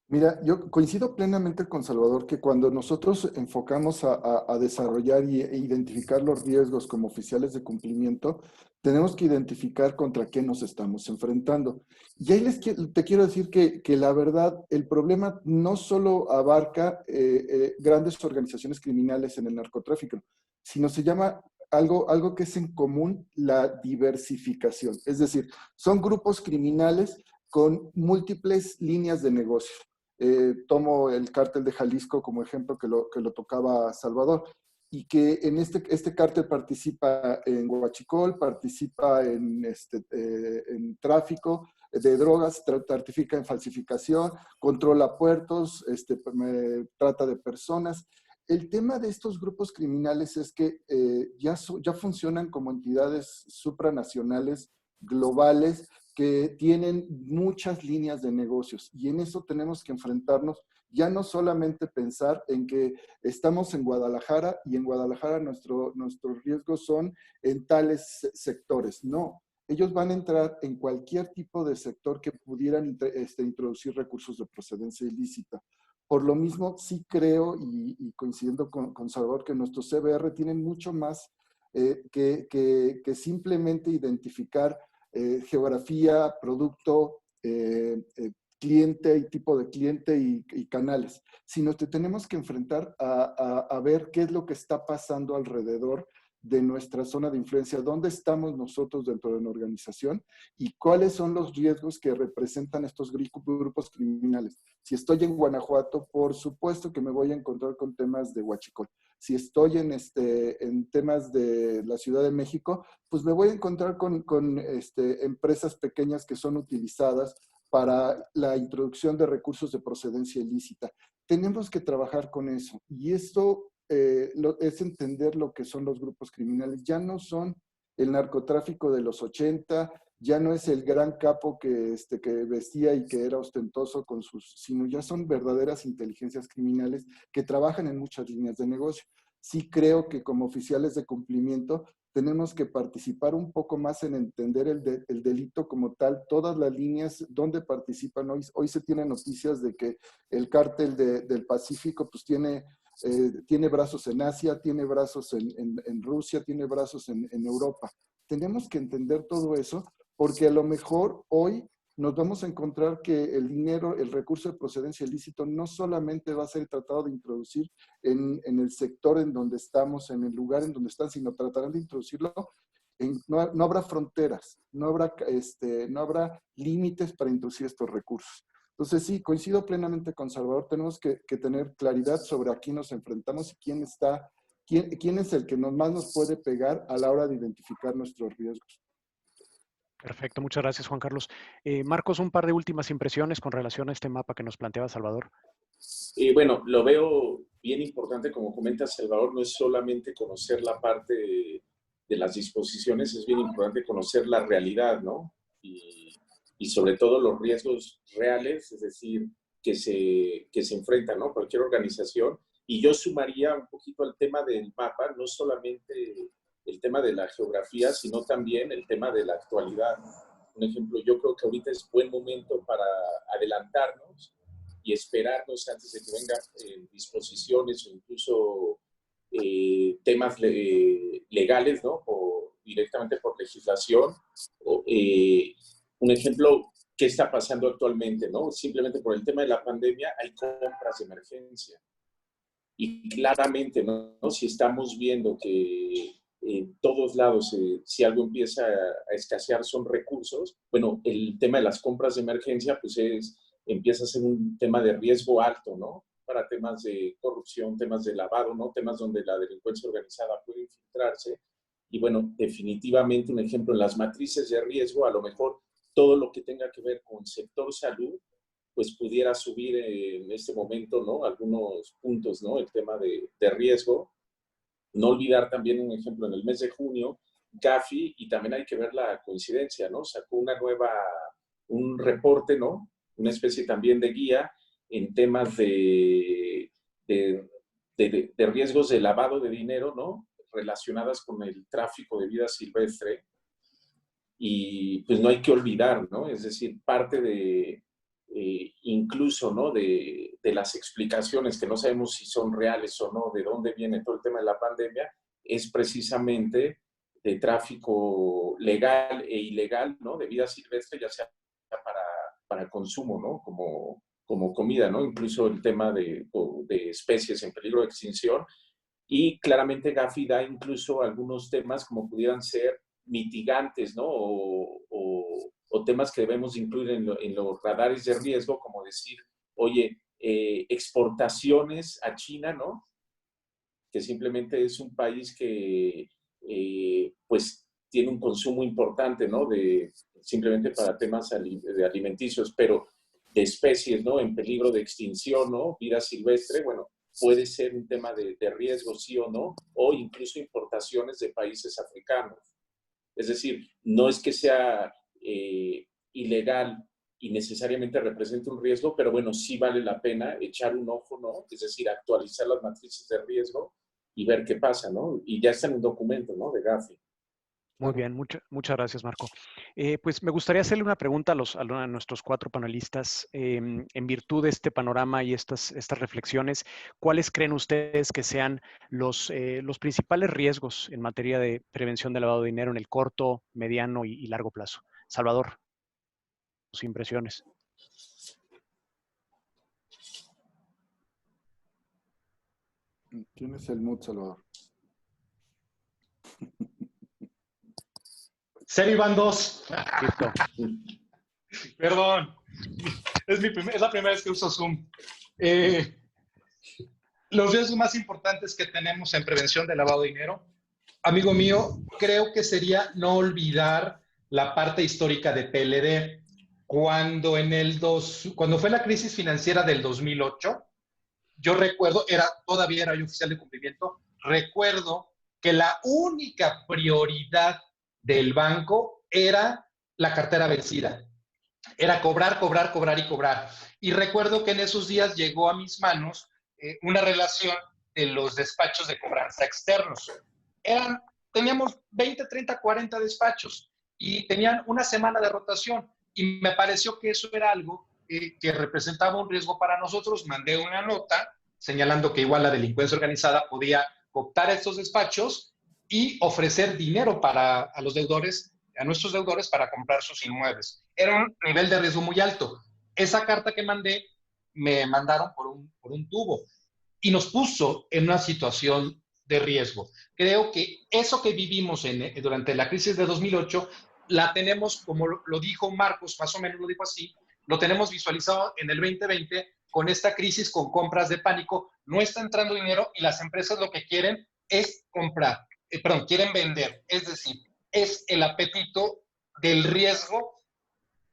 S2: Mira, yo coincido plenamente con Salvador que cuando nosotros enfocamos a desarrollar e identificar los riesgos como oficiales de cumplimiento, tenemos que identificar contra qué nos estamos enfrentando. Y ahí te quiero decir que la verdad, el problema no solo abarca grandes organizaciones criminales en el narcotráfico, sino se llama algo que es en común la diversificación. Es decir, son grupos criminales con múltiples líneas de negocio. Tomo el cártel de Jalisco como ejemplo que lo tocaba Salvador, y que en este cártel participa en huachicol, participa en tráfico de drogas, certifica en falsificación, controla puertos, trata de personas. El tema de estos grupos criminales es que ya funcionan como entidades supranacionales, globales, que tienen muchas líneas de negocios, y en eso tenemos que enfrentarnos, ya no solamente pensar en que estamos en Guadalajara y en Guadalajara nuestros riesgos son en tales sectores. No, ellos van a entrar en cualquier tipo de sector que pudieran introducir recursos de procedencia ilícita. Por lo mismo, sí creo, y coincidiendo con Salvador, que nuestros CBR tienen mucho más que simplemente identificar geografía, producto, cliente y tipo de cliente y canales, sino que tenemos que enfrentar a ver qué es lo que está pasando alrededor de nuestra zona de influencia, dónde estamos nosotros dentro de una organización y cuáles son los riesgos que representan estos grupos criminales. Si estoy en Guanajuato, por supuesto que me voy a encontrar con temas de huachicol. Si estoy en temas de la Ciudad de México, pues me voy a encontrar con empresas pequeñas que son utilizadas para la introducción de recursos de procedencia ilícita. Tenemos que trabajar con eso. Y esto es entender lo que son los grupos criminales. Ya no son el narcotráfico de los 80, ya no es el gran capo que vestía y que era ostentoso sino ya son verdaderas inteligencias criminales que trabajan en muchas líneas de negocio. Sí creo que como oficiales de cumplimiento tenemos que participar un poco más en entender el delito como tal, todas las líneas donde participan. Hoy se tienen noticias de que el cártel del Pacífico pues tiene brazos en Asia, tiene brazos en Rusia, tiene brazos en Europa. Tenemos que entender todo eso porque a lo mejor hoy nos vamos a encontrar que el dinero, el recurso de procedencia ilícito no solamente va a ser tratado de introducir en el sector en donde estamos, en el lugar en donde están, sino tratarán de introducirlo. No habrá fronteras, no habrá límites para introducir estos recursos. Entonces sí, coincido plenamente con Salvador, tenemos que tener claridad sobre a quién nos enfrentamos y quién es el que más nos puede pegar a la hora de identificar nuestros riesgos.
S4: Perfecto, muchas gracias, Juan Carlos. Marcos, un par de últimas impresiones con relación a este mapa que nos planteaba Salvador.
S7: Bueno, lo veo bien importante, como comenta Salvador, no es solamente conocer la parte de las disposiciones, es bien importante conocer la realidad, ¿no? Y sobre todo los riesgos reales, es decir, que se enfrentan, ¿no? Cualquier organización. Y yo sumaría un poquito al tema del mapa, no solamente el tema de la geografía, sino también el tema de la actualidad. Un ejemplo, yo creo que ahorita es buen momento para adelantarnos y esperarnos antes de que vengan disposiciones o incluso temas legales, ¿no? Directamente por legislación. Un ejemplo, ¿qué está pasando actualmente, no? Simplemente por el tema de la pandemia hay compras de emergencia. Y claramente, ¿no? Si estamos viendo que en todos lados, si algo empieza a escasear son recursos, bueno, el tema de las compras de emergencia, pues empieza a ser un tema de riesgo alto, ¿no? Para temas de corrupción, temas de lavado, ¿no? Temas donde la delincuencia organizada puede infiltrarse. Y bueno, definitivamente un ejemplo en las matrices de riesgo, a lo mejor todo lo que tenga que ver con sector salud, pues pudiera subir en este momento, ¿no? Algunos puntos, ¿no? El tema de riesgo. No olvidar también un ejemplo, en el mes de junio, Gafi, y también hay que ver la coincidencia, ¿no? Sacó un reporte, ¿no? Una especie también de guía en temas de riesgos de lavado de dinero, ¿no? Relacionadas con el tráfico de vida silvestre. Y pues no hay que olvidar, ¿no? Es decir, parte de, incluso, ¿no? De las explicaciones que no sabemos si son reales o no, de dónde viene todo el tema de la pandemia, es precisamente de tráfico legal e ilegal, ¿no? De vida silvestre, ya sea para consumo, ¿no? Como comida, ¿no? Incluso el tema de especies en peligro de extinción. Y claramente Gafi da incluso algunos temas como pudieran ser mitigantes, ¿no? O temas que debemos incluir en los radares de riesgo, como decir, oye, exportaciones a China, ¿no? Que simplemente es un país que, pues, tiene un consumo importante, ¿no? Simplemente para temas de alimenticios, pero de especies, ¿no? En peligro de extinción, ¿no? Vida silvestre, bueno, puede ser un tema de riesgo, sí o no, o incluso importaciones de países africanos. Es decir, no es que sea ilegal y necesariamente represente un riesgo, pero bueno, sí vale la pena echar un ojo, ¿no? Es decir, actualizar las matrices de riesgo y ver qué pasa, ¿no? Y ya está en un documento, ¿no? De Gafi.
S4: Muy bien, muchas gracias, Marco. Pues me gustaría hacerle una pregunta a nuestros cuatro panelistas. En virtud de este panorama y estas reflexiones, ¿cuáles creen ustedes que sean los principales riesgos en materia de prevención de lavado de dinero en el corto, mediano y largo plazo? Salvador, sus impresiones.
S2: ¿Quién es el mood, Salvador?
S5: Cero y van dos.
S4: Listo.
S5: Perdón. Es la primera vez que uso Zoom. Los riesgos más importantes que tenemos en prevención de lavado de dinero, amigo mío, creo que sería no olvidar la parte histórica de PLD. Cuando fue la crisis financiera del 2008, yo recuerdo, todavía era yo oficial de cumplimiento, recuerdo que la única prioridad del banco era la cartera vencida. Era cobrar, cobrar, cobrar y cobrar. Y recuerdo que en esos días llegó a mis manos una relación de los despachos de cobranza externos. Teníamos 20, 30, 40 despachos y tenían una semana de rotación. Y me pareció que eso era algo que representaba un riesgo para nosotros. Mandé una nota señalando que igual la delincuencia organizada podía cooptar estos despachos y ofrecer dinero a los deudores, a nuestros deudores, para comprar sus inmuebles. Era un nivel de riesgo muy alto. Esa carta que mandé, me mandaron por un tubo y nos puso en una situación de riesgo. Creo que eso que vivimos durante la crisis de 2008, la tenemos, como lo dijo Marcos, más o menos lo dijo así, lo tenemos visualizado en el 2020 con esta crisis, con compras de pánico. No está entrando dinero y las empresas lo que quieren es comprar, quieren vender. Es decir, es el apetito del riesgo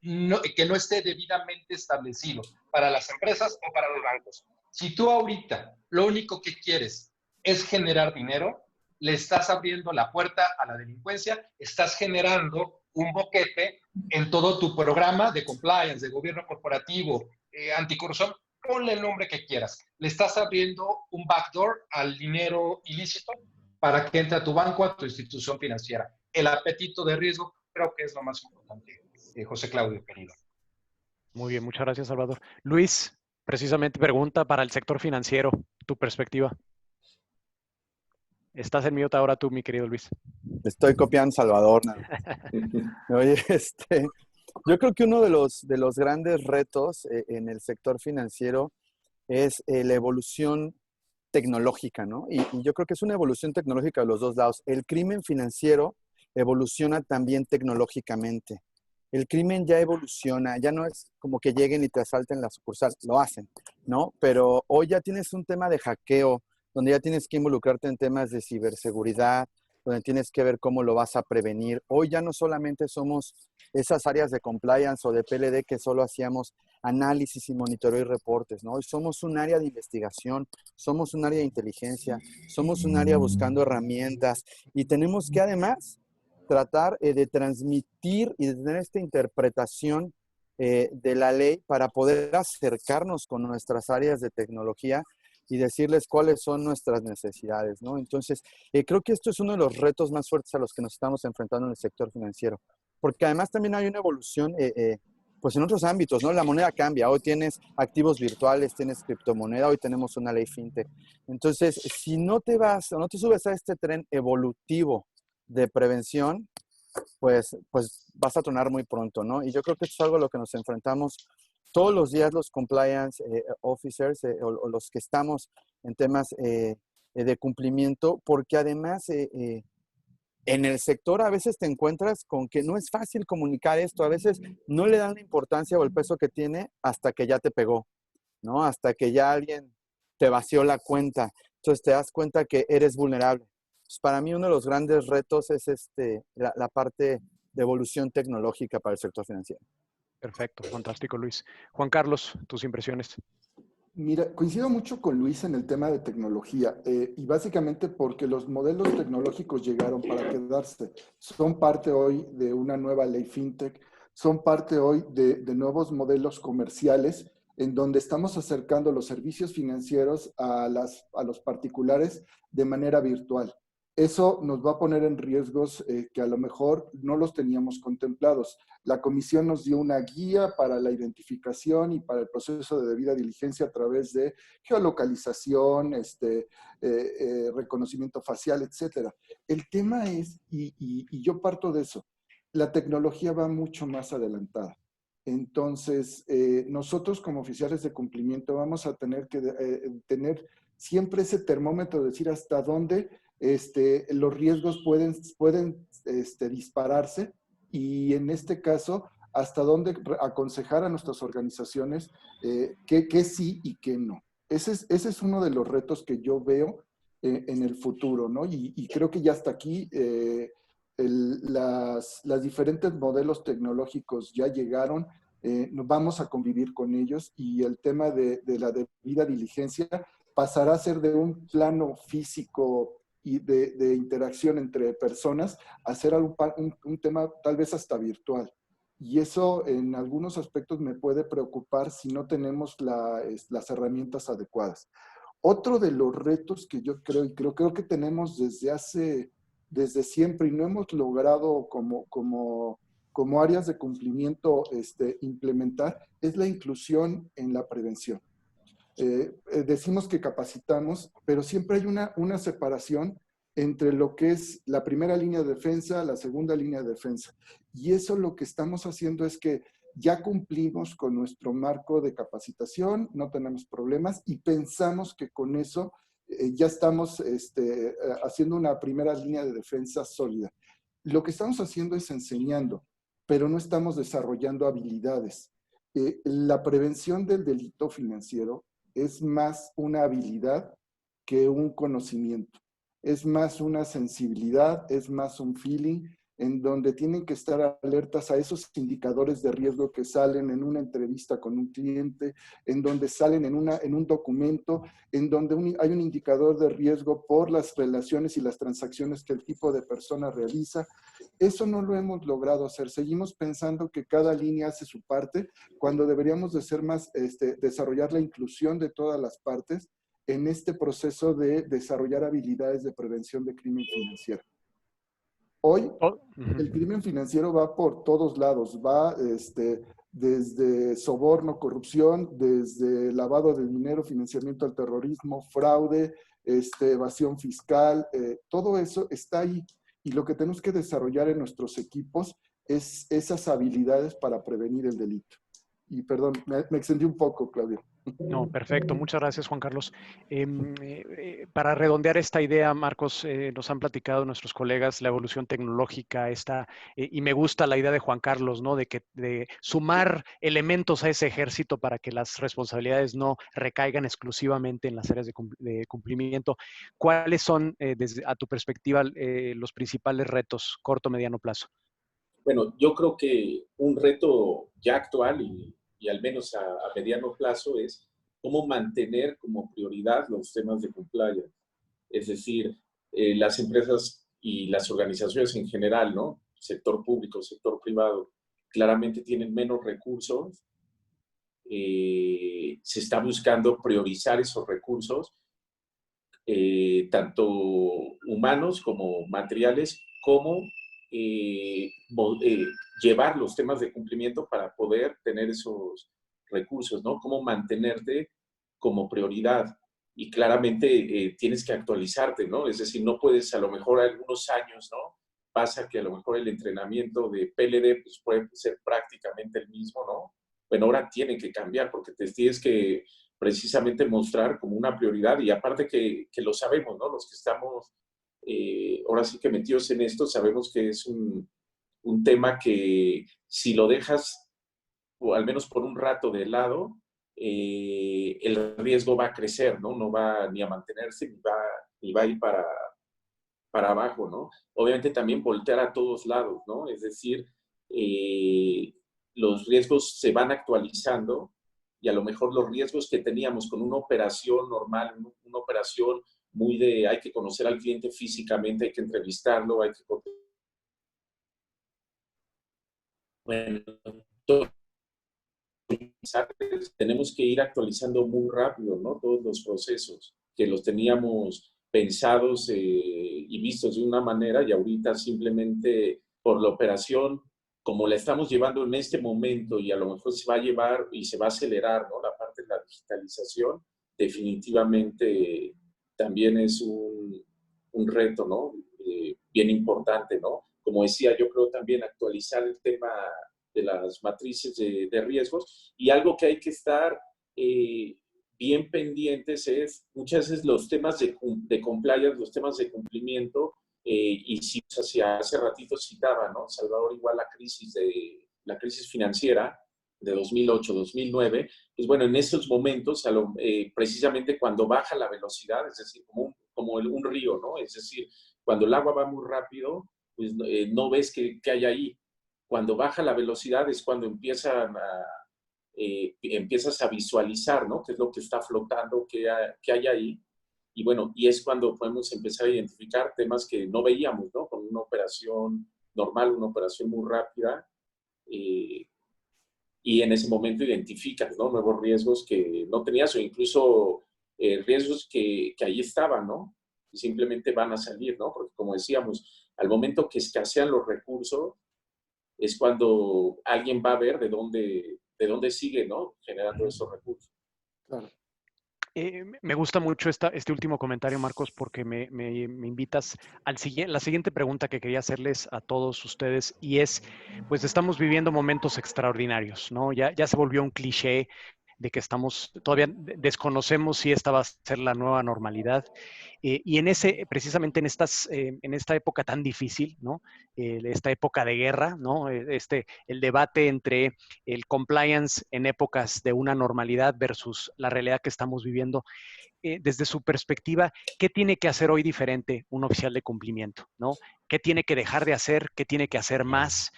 S5: que no esté debidamente establecido para las empresas o para los bancos. Si tú ahorita lo único que quieres es generar dinero, le estás abriendo la puerta a la delincuencia, estás generando un boquete en todo tu programa de compliance, de gobierno corporativo, anticorrupción, ponle el nombre que quieras. Le estás abriendo un backdoor al dinero ilícito para que entre a tu banco, a tu institución financiera. El apetito de riesgo creo que es lo más importante. José Claudio, querido.
S4: Muy bien, muchas gracias, Salvador. Luis, precisamente pregunta para el sector financiero, tu perspectiva. Estás en mute ahora tú, mi querido Luis.
S3: Estoy copiando Salvador. Oye, yo creo que uno de los grandes retos en el sector financiero es la evolución tecnológica, ¿no? Y yo creo que es una evolución tecnológica de los dos lados. El crimen financiero evoluciona también tecnológicamente. El crimen ya evoluciona, ya no es como que lleguen y te asalten la sucursal, lo hacen, ¿no? Pero hoy ya tienes un tema de hackeo, donde ya tienes que involucrarte en temas de ciberseguridad, donde tienes que ver cómo lo vas a prevenir. Hoy ya no solamente somos esas áreas de compliance o de PLD que solo hacíamos análisis y monitoreo y reportes, ¿no? Hoy somos un área de investigación, somos un área de inteligencia, somos un área buscando herramientas y tenemos que además tratar de transmitir y de tener esta interpretación de la ley para poder acercarnos con nuestras áreas de tecnología y decirles cuáles son nuestras necesidades, ¿no? Entonces, creo que esto es uno de los retos más fuertes a los que nos estamos enfrentando en el sector financiero, porque además también hay una evolución, pues en otros ámbitos, ¿no? La moneda cambia, hoy tienes activos virtuales, tienes criptomoneda, hoy tenemos una ley fintech. Entonces, si no te vas o no te subes a este tren evolutivo de prevención, pues vas a tronar muy pronto, ¿no? Y yo creo que esto es algo a lo que nos enfrentamos todos los días los compliance officers o los que estamos en temas de cumplimiento, porque además en el sector a veces te encuentras con que no es fácil comunicar esto, a veces no le dan la importancia o el peso que tiene hasta que ya te pegó, ¿no? Hasta que ya alguien te vació la cuenta, entonces te das cuenta que eres vulnerable. Pues para mí uno de los grandes retos es la parte de evolución tecnológica para el sector financiero.
S4: Perfecto, fantástico, Luis. Juan Carlos, tus impresiones.
S2: Mira, coincido mucho con Luis en el tema de tecnología y básicamente porque los modelos tecnológicos llegaron para quedarse. Son parte hoy de una nueva ley fintech, son parte hoy de nuevos modelos comerciales en donde estamos acercando los servicios financieros a los particulares de manera virtual. Eso nos va a poner en riesgos que a lo mejor no los teníamos contemplados. La comisión nos dio una guía para la identificación y para el proceso de debida diligencia a través de geolocalización, reconocimiento facial, etc. El tema es, y yo parto de eso, la tecnología va mucho más adelantada. Entonces, nosotros como oficiales de cumplimiento vamos a tener que tener siempre ese termómetro de decir hasta dónde los riesgos pueden dispararse, y en este caso, hasta dónde aconsejar a nuestras organizaciones qué sí y qué no. Ese es uno de los retos que yo veo en el futuro, ¿no? Y creo que ya hasta aquí las diferentes modelos tecnológicos ya llegaron, vamos a convivir con ellos, y el tema de la debida diligencia pasará a ser de un plano físico y de interacción entre personas a ser un tema tal vez hasta virtual. Y eso en algunos aspectos me puede preocupar si no tenemos las herramientas adecuadas. Otro de los retos que yo creo que tenemos desde siempre y no hemos logrado como áreas de cumplimiento implementar, es la inclusión en la prevención. Decimos que capacitamos, pero siempre hay una separación entre lo que es la primera línea de defensa, la segunda línea de defensa. Y eso lo que estamos haciendo es que ya cumplimos con nuestro marco de capacitación, no tenemos problemas, y pensamos que con eso ya estamos haciendo una primera línea de defensa sólida. Lo que estamos haciendo es enseñando, pero no estamos desarrollando habilidades. La prevención del delito financiero es más una habilidad que un conocimiento. Es más una sensibilidad, es más un feeling, en donde tienen que estar alertas a esos indicadores de riesgo que salen en una entrevista con un cliente, en donde salen en un documento, en donde hay un indicador de riesgo por las relaciones y las transacciones que el tipo de persona realiza. Eso no lo hemos logrado hacer. Seguimos pensando que cada línea hace su parte, cuando deberíamos de ser más, desarrollar la inclusión de todas las partes en este proceso de desarrollar habilidades de prevención de crimen financiero. Hoy, el crimen financiero va por todos lados, va desde soborno, corrupción, desde lavado de dinero, financiamiento al terrorismo, fraude, evasión fiscal, todo eso está ahí. Y lo que tenemos que desarrollar en nuestros equipos es esas habilidades para prevenir el delito. Y perdón, me extendí un poco, Claudio.
S4: No, perfecto. Muchas gracias, Juan Carlos. Para redondear esta idea, Marcos, nos han platicado nuestros colegas la evolución tecnológica, y me gusta la idea de Juan Carlos, ¿no? De sumar elementos a ese ejército para que las responsabilidades no recaigan exclusivamente en las áreas de cumplimiento. ¿Cuáles son, a tu perspectiva, los principales retos corto, mediano plazo?
S7: Bueno, yo creo que un reto ya actual y al menos a mediano plazo es cómo mantener como prioridad los temas de compliance. Es decir, las empresas y las organizaciones en general, ¿no? Sector público, sector privado, claramente tienen menos recursos. Se está buscando priorizar esos recursos, tanto humanos como materiales, como llevar los temas de cumplimiento para poder tener esos recursos, ¿no? Cómo mantenerte como prioridad. Y claramente tienes que actualizarte, ¿no? Es decir, no puedes a lo mejor algunos años, ¿no? Pasa que a lo mejor el entrenamiento de PLD pues, puede ser prácticamente el mismo, ¿no? Bueno, ahora tiene que cambiar porque te tienes que precisamente mostrar como una prioridad, y aparte que lo sabemos, ¿no? Los que estamos ahora sí que metidos en esto, sabemos que es un tema que si lo dejas, o al menos por un rato de lado, el riesgo va a crecer, ¿no? No va ni a mantenerse, ni va a ir para abajo, ¿no? Obviamente también voltear a todos lados, ¿no? Es decir, los riesgos se van actualizando, y a lo mejor los riesgos que teníamos con una operación normal, una operación muy de hay que conocer al cliente físicamente, hay que entrevistarlo, hay que... Bueno, tenemos que ir actualizando muy rápido, ¿no? Todos los procesos que los teníamos pensados y vistos de una manera, y ahorita simplemente por la operación, como la estamos llevando en este momento, y a lo mejor se va a llevar y se va a acelerar, ¿no? La parte de la digitalización, definitivamente también es un reto, ¿no? Bien importante, ¿no? Como decía, yo creo también actualizar el tema de las matrices de riesgos, y algo que hay que estar bien pendientes es muchas veces los temas de compliance, los temas de cumplimiento, y si hace ratito citaba, ¿no? Salvador, igual la crisis financiera de 2008-2009, pues bueno, en esos momentos, precisamente cuando baja la velocidad, es decir, como un río, ¿no? Es decir, cuando el agua va muy rápido, pues no ves qué hay ahí. Cuando baja la velocidad es cuando empiezas a visualizar, ¿no? Qué es lo que está flotando, qué hay ahí. Y bueno, y es cuando podemos empezar a identificar temas que no veíamos, ¿no? Con una operación normal, una operación muy rápida. Y en ese momento identificas, ¿no? Nuevos riesgos que no tenías o incluso riesgos que ahí estaban, ¿no? Y simplemente van a salir, ¿no? Porque como decíamos, al momento que escasean los recursos, es cuando alguien va a ver de dónde sigue, ¿no? Generando esos recursos.
S2: Claro.
S4: Me gusta mucho este último comentario, Marcos, porque me invitas a la siguiente pregunta que quería hacerles a todos ustedes, y es, pues estamos viviendo momentos extraordinarios, ¿no? Ya se volvió un cliché de que todavía desconocemos si esta va a ser la nueva normalidad. Y precisamente en esta época tan difícil, ¿no? Esta época de guerra, ¿no? El debate entre el compliance en épocas de una normalidad versus la realidad que estamos viviendo. Desde su perspectiva, ¿qué tiene que hacer hoy diferente un oficial de cumplimiento, ¿no? ¿Qué tiene que dejar de hacer? ¿Qué tiene que hacer más?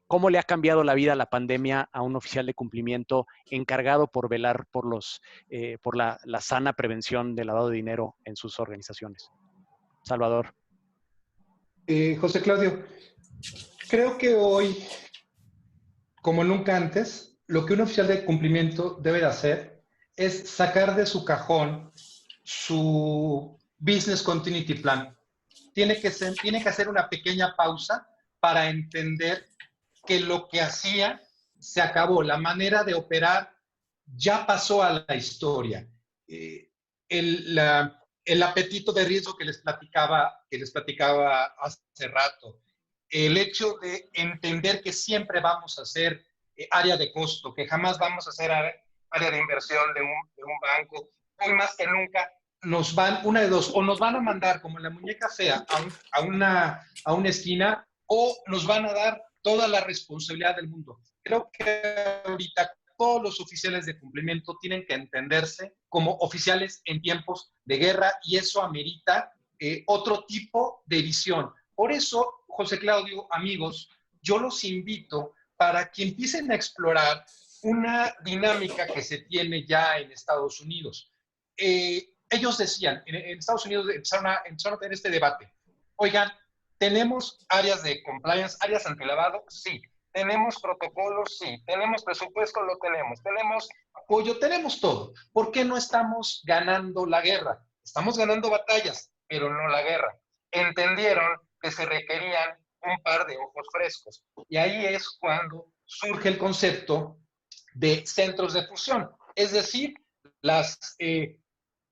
S4: ¿Cómo le ha cambiado la vida la pandemia a un oficial de cumplimiento encargado por velar por la sana prevención del lavado de dinero en sus organizaciones? Salvador.
S5: José Claudio, creo que hoy, como nunca antes, lo que un oficial de cumplimiento debe de hacer es sacar de su cajón su Business Continuity Plan. Tiene que hacer una pequeña pausa para entender que lo que hacía se acabó. La manera de operar ya pasó a la historia. El apetito de riesgo que les platicaba hace rato, el hecho de entender que siempre vamos a ser área de costo, que jamás vamos a ser área de inversión de un banco, hoy más que nunca nos van, una de dos, o nos van a mandar como la muñeca fea a una esquina, o nos van a dar toda la responsabilidad del mundo. Creo que ahorita todos los oficiales de cumplimiento tienen que entenderse como oficiales en tiempos de guerra, y eso amerita otro tipo de visión. Por eso, José Claudio, amigos, yo los invito para que empiecen a explorar una dinámica que se tiene ya en Estados Unidos. Ellos decían, en Estados Unidos empezaron a tener este debate. Oigan, ¿tenemos áreas de compliance, áreas antilavado? Sí. ¿Tenemos protocolos? Sí. ¿Tenemos presupuesto? Lo tenemos. ¿Tenemos apoyo? Tenemos todo. ¿Por qué no estamos ganando la guerra? Estamos ganando batallas, pero no la guerra. Entendieron que se requerían un par de ojos frescos. Y ahí es cuando surge el concepto de centros de fusión. Es decir,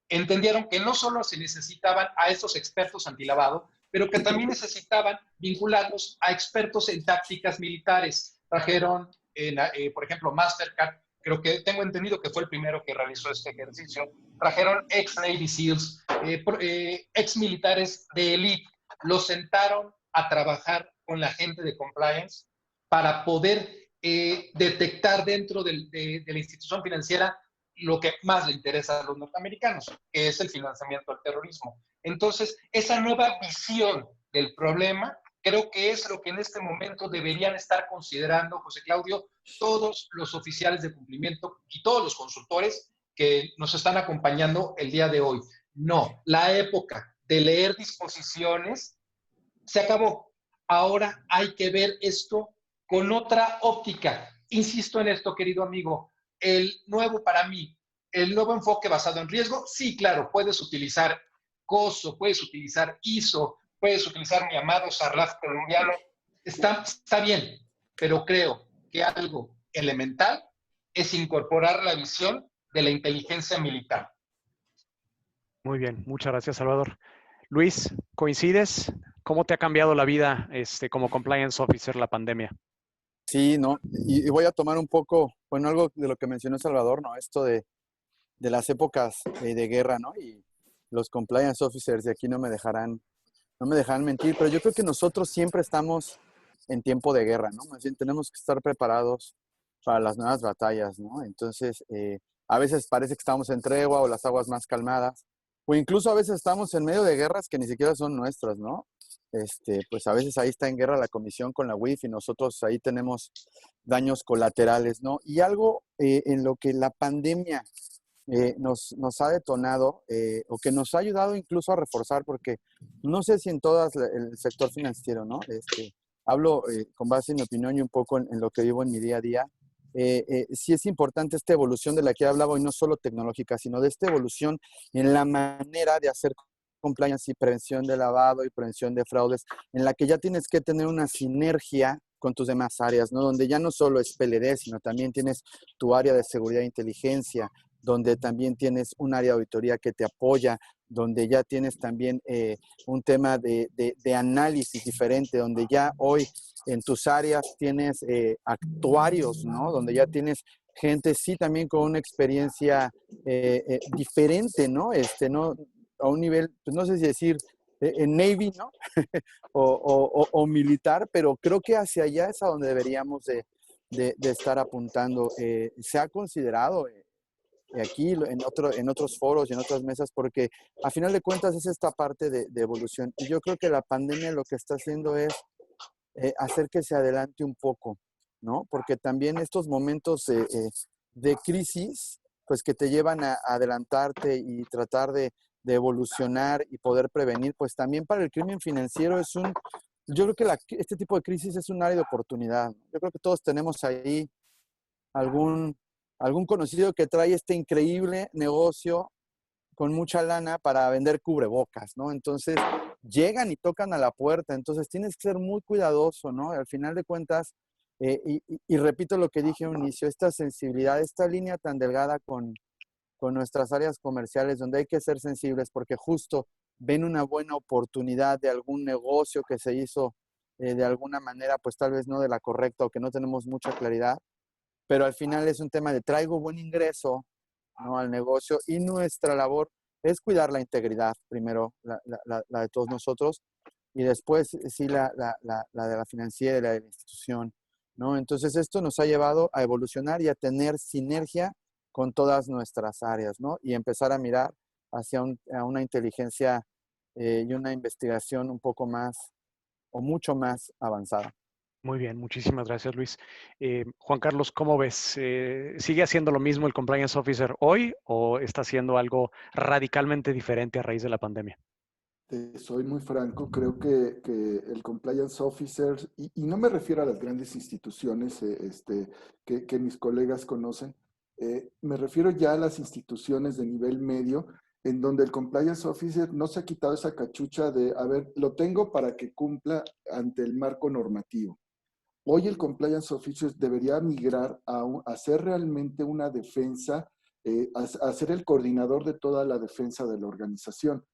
S5: entendieron que no solo se necesitaban a esos expertos antilavado, pero que también necesitaban vincularlos a expertos en tácticas militares. Trajeron, por ejemplo, Mastercard, creo que tengo entendido que fue el primero que realizó este ejercicio. Trajeron ex-Navy SEALs, ex-militares de élite, los sentaron a trabajar con la gente de compliance para poder detectar dentro de la institución financiera lo que más le interesa a los norteamericanos, que es el financiamiento al terrorismo. Entonces, esa nueva visión del problema creo que es lo que en este momento deberían estar considerando, José Claudio, todos los oficiales de cumplimiento y todos los consultores que nos están acompañando el día de hoy. No, la época de leer disposiciones se acabó. Ahora hay que ver esto con otra óptica. Insisto en esto, querido amigo. El nuevo enfoque basado en riesgo, sí, claro, puedes utilizar COSO, puedes utilizar ISO, puedes utilizar mi amado SARLAF colombiano, está bien, pero creo que algo elemental es incorporar la visión de la inteligencia militar.
S4: Muy bien, muchas gracias, Salvador. Luis, ¿coincides? ¿Cómo te ha cambiado la vida como compliance officer la pandemia?
S3: Sí, no, y voy a tomar un poco, bueno, algo de lo que mencionó Salvador, ¿no? Esto de las épocas de guerra, ¿no? Y los compliance officers de aquí no me dejarán mentir, pero yo creo que nosotros siempre estamos en tiempo de guerra, ¿no? Más bien tenemos que estar preparados para las nuevas batallas, ¿no? Entonces, a veces parece que estamos en tregua o las aguas más calmadas, o incluso a veces estamos en medio de guerras que ni siquiera son nuestras, ¿no? Pues a veces ahí está en guerra la comisión con la UIF y nosotros ahí tenemos daños colaterales, ¿no? Y algo en lo que la pandemia nos ha detonado o que nos ha ayudado incluso a reforzar, porque no sé si en todo el sector financiero, ¿no? Hablo con base en mi opinión y un poco en lo que vivo en mi día a día. Sí es importante esta evolución de la que he hablado, y no solo tecnológica, sino de esta evolución en la manera de hacer compliance y prevención de lavado y prevención de fraudes, en la que ya tienes que tener una sinergia con tus demás áreas, ¿no? Donde ya no solo es PLD, sino también tienes tu área de seguridad e inteligencia, donde también tienes un área de auditoría que te apoya, donde ya tienes también un tema de análisis diferente, donde ya hoy en tus áreas tienes actuarios, ¿no? Donde ya tienes gente, sí, también con una experiencia diferente, ¿no? ¿No? A un nivel, pues no sé si decir en Navy, ¿no? o militar, pero creo que hacia allá es a donde deberíamos de estar apuntando. Se ha considerado aquí en otros foros y en otras mesas, porque a final de cuentas es esta parte de evolución. Y yo creo que la pandemia lo que está haciendo es hacer que se adelante un poco, ¿no? Porque también estos momentos de crisis, pues que te llevan a adelantarte y tratar de evolucionar y poder prevenir, pues también para el crimen financiero yo creo que este tipo de crisis es un área de oportunidad. Yo creo que todos tenemos ahí algún conocido que trae este increíble negocio con mucha lana para vender cubrebocas, ¿no? Entonces, llegan y tocan a la puerta, entonces tienes que ser muy cuidadoso, ¿no? Al final de cuentas, y repito lo que dije al inicio, esta sensibilidad, esta línea tan delgada con nuestras áreas comerciales, donde hay que ser sensibles, porque justo ven una buena oportunidad de algún negocio que se hizo de alguna manera, pues tal vez no de la correcta o que no tenemos mucha claridad, pero al final es un tema de traigo buen ingreso, ¿no? Al negocio, y nuestra labor es cuidar la integridad, primero la de todos nosotros, y después sí la de la financiera y la de la institución, ¿no? Entonces esto nos ha llevado a evolucionar y a tener sinergia con todas nuestras áreas, ¿no? Y empezar a mirar hacia a una inteligencia y una investigación un poco más o mucho más avanzada.
S4: Muy bien, muchísimas gracias, Luis. Juan Carlos, ¿cómo ves? ¿Sigue haciendo lo mismo el Compliance Officer hoy o está haciendo algo radicalmente diferente a raíz de la pandemia?
S2: Soy muy franco, creo que el Compliance Officer, y no me refiero a las grandes instituciones que mis colegas conocen, me refiero ya a las instituciones de nivel medio, en donde el Compliance Officer no se ha quitado esa cachucha de, a ver, lo tengo para que cumpla ante el marco normativo. Hoy el Compliance Officer debería migrar a ser realmente una defensa, a ser el coordinador de toda la defensa de la organización.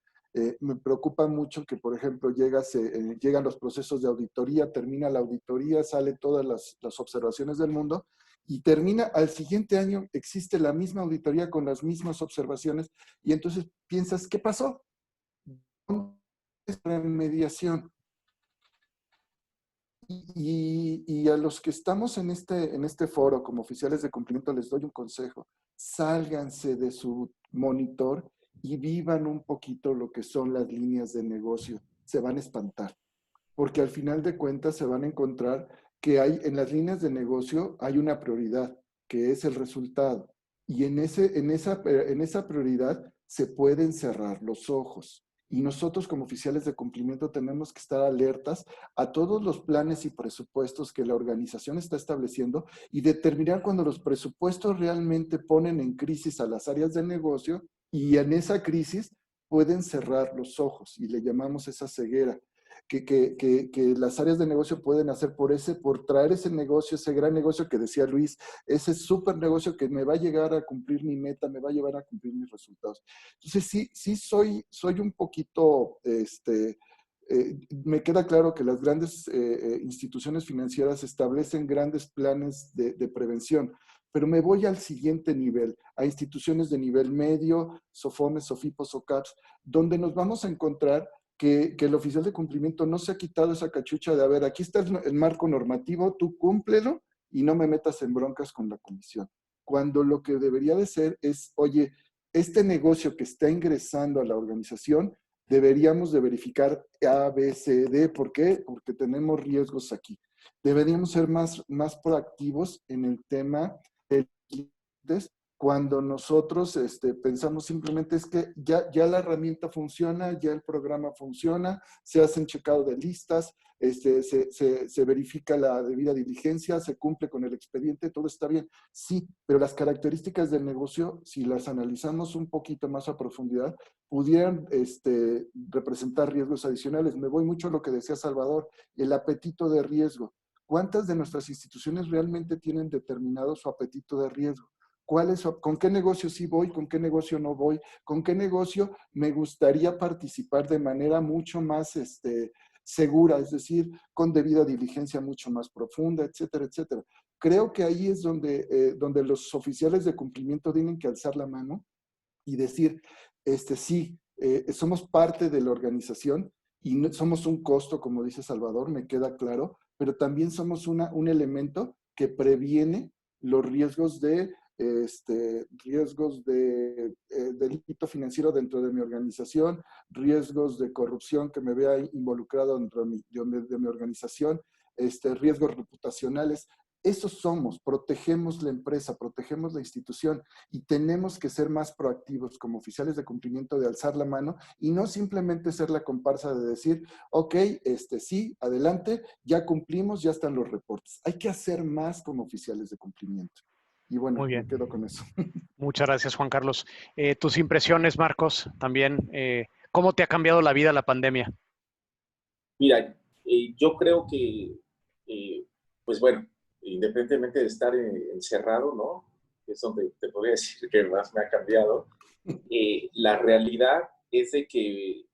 S2: Me preocupa mucho que, por ejemplo, llegan los procesos de auditoría, termina la auditoría, sale todas las observaciones del mundo y termina al siguiente año, existe la misma auditoría con las mismas observaciones y entonces piensas, ¿qué pasó? ¿Dónde es la remediación? Y a los que estamos en este foro como oficiales de cumplimiento les doy un consejo. Sálganse de su monitor y vivan un poquito lo que son las líneas de negocio. Se van a espantar, porque al final de cuentas se van a encontrar que en las líneas de negocio hay una prioridad, que es el resultado. Y en esa prioridad se pueden cerrar los ojos. Y nosotros como oficiales de cumplimiento tenemos que estar alertas a todos los planes y presupuestos que la organización está estableciendo y determinar cuando los presupuestos realmente ponen en crisis a las áreas de negocio y en esa crisis pueden cerrar los ojos y le llamamos esa ceguera. Que las áreas de negocio pueden hacer por traer ese negocio, ese gran negocio que decía Luis, ese súper negocio que me va a llegar a cumplir mi meta, me va a llevar a cumplir mis resultados. Entonces, sí soy un poquito, me queda claro que las grandes instituciones financieras establecen grandes planes de prevención, pero me voy al siguiente nivel, a instituciones de nivel medio, SOFOMES, SOFIPOS, SOCAPS, donde nos vamos a encontrar que el oficial de cumplimiento no se ha quitado esa cachucha de, a ver, aquí está el marco normativo, tú cúmplelo y no me metas en broncas con la comisión. Cuando lo que debería de ser es, oye, este negocio que está ingresando a la organización, deberíamos de verificar A, B, C, D. ¿Por qué? Porque tenemos riesgos aquí. Deberíamos ser más proactivos en el tema de clientes. Cuando nosotros pensamos simplemente es que ya la herramienta funciona, ya el programa funciona, se hacen checado de listas, se verifica la debida diligencia, se cumple con el expediente, todo está bien. Sí, pero las características del negocio, si las analizamos un poquito más a profundidad, pudieran representar riesgos adicionales. Me voy mucho a lo que decía Salvador, el apetito de riesgo. ¿Cuántas de nuestras instituciones realmente tienen determinado su apetito de riesgo? ¿Con qué negocio sí voy? ¿Con qué negocio no voy? ¿Con qué negocio me gustaría participar de manera mucho más segura? Es decir, con debida diligencia mucho más profunda, etcétera, etcétera. Creo que ahí es donde los oficiales de cumplimiento tienen que alzar la mano y decir, sí, somos parte de la organización y no, somos un costo, como dice Salvador, me queda claro, pero también somos un elemento que previene los riesgos de delito financiero dentro de mi organización, riesgos de corrupción que me vea involucrado dentro de mi organización, riesgos reputacionales. Eso somos, protegemos la empresa, protegemos la institución y tenemos que ser más proactivos como oficiales de cumplimiento de alzar la mano y no simplemente ser la comparsa de decir, ok, sí, adelante, ya cumplimos, ya están los reportes. Hay que hacer más como oficiales de cumplimiento. Y bueno,
S4: Muy bien.
S2: me quedo con eso.
S4: Muchas gracias, Juan Carlos. Tus impresiones, Marcos, también. ¿Cómo te ha cambiado la vida la pandemia?
S7: Mira, yo creo que, pues bueno, independientemente de estar encerrado, ¿no? Es donde te podría decir que más me ha cambiado. La realidad es de que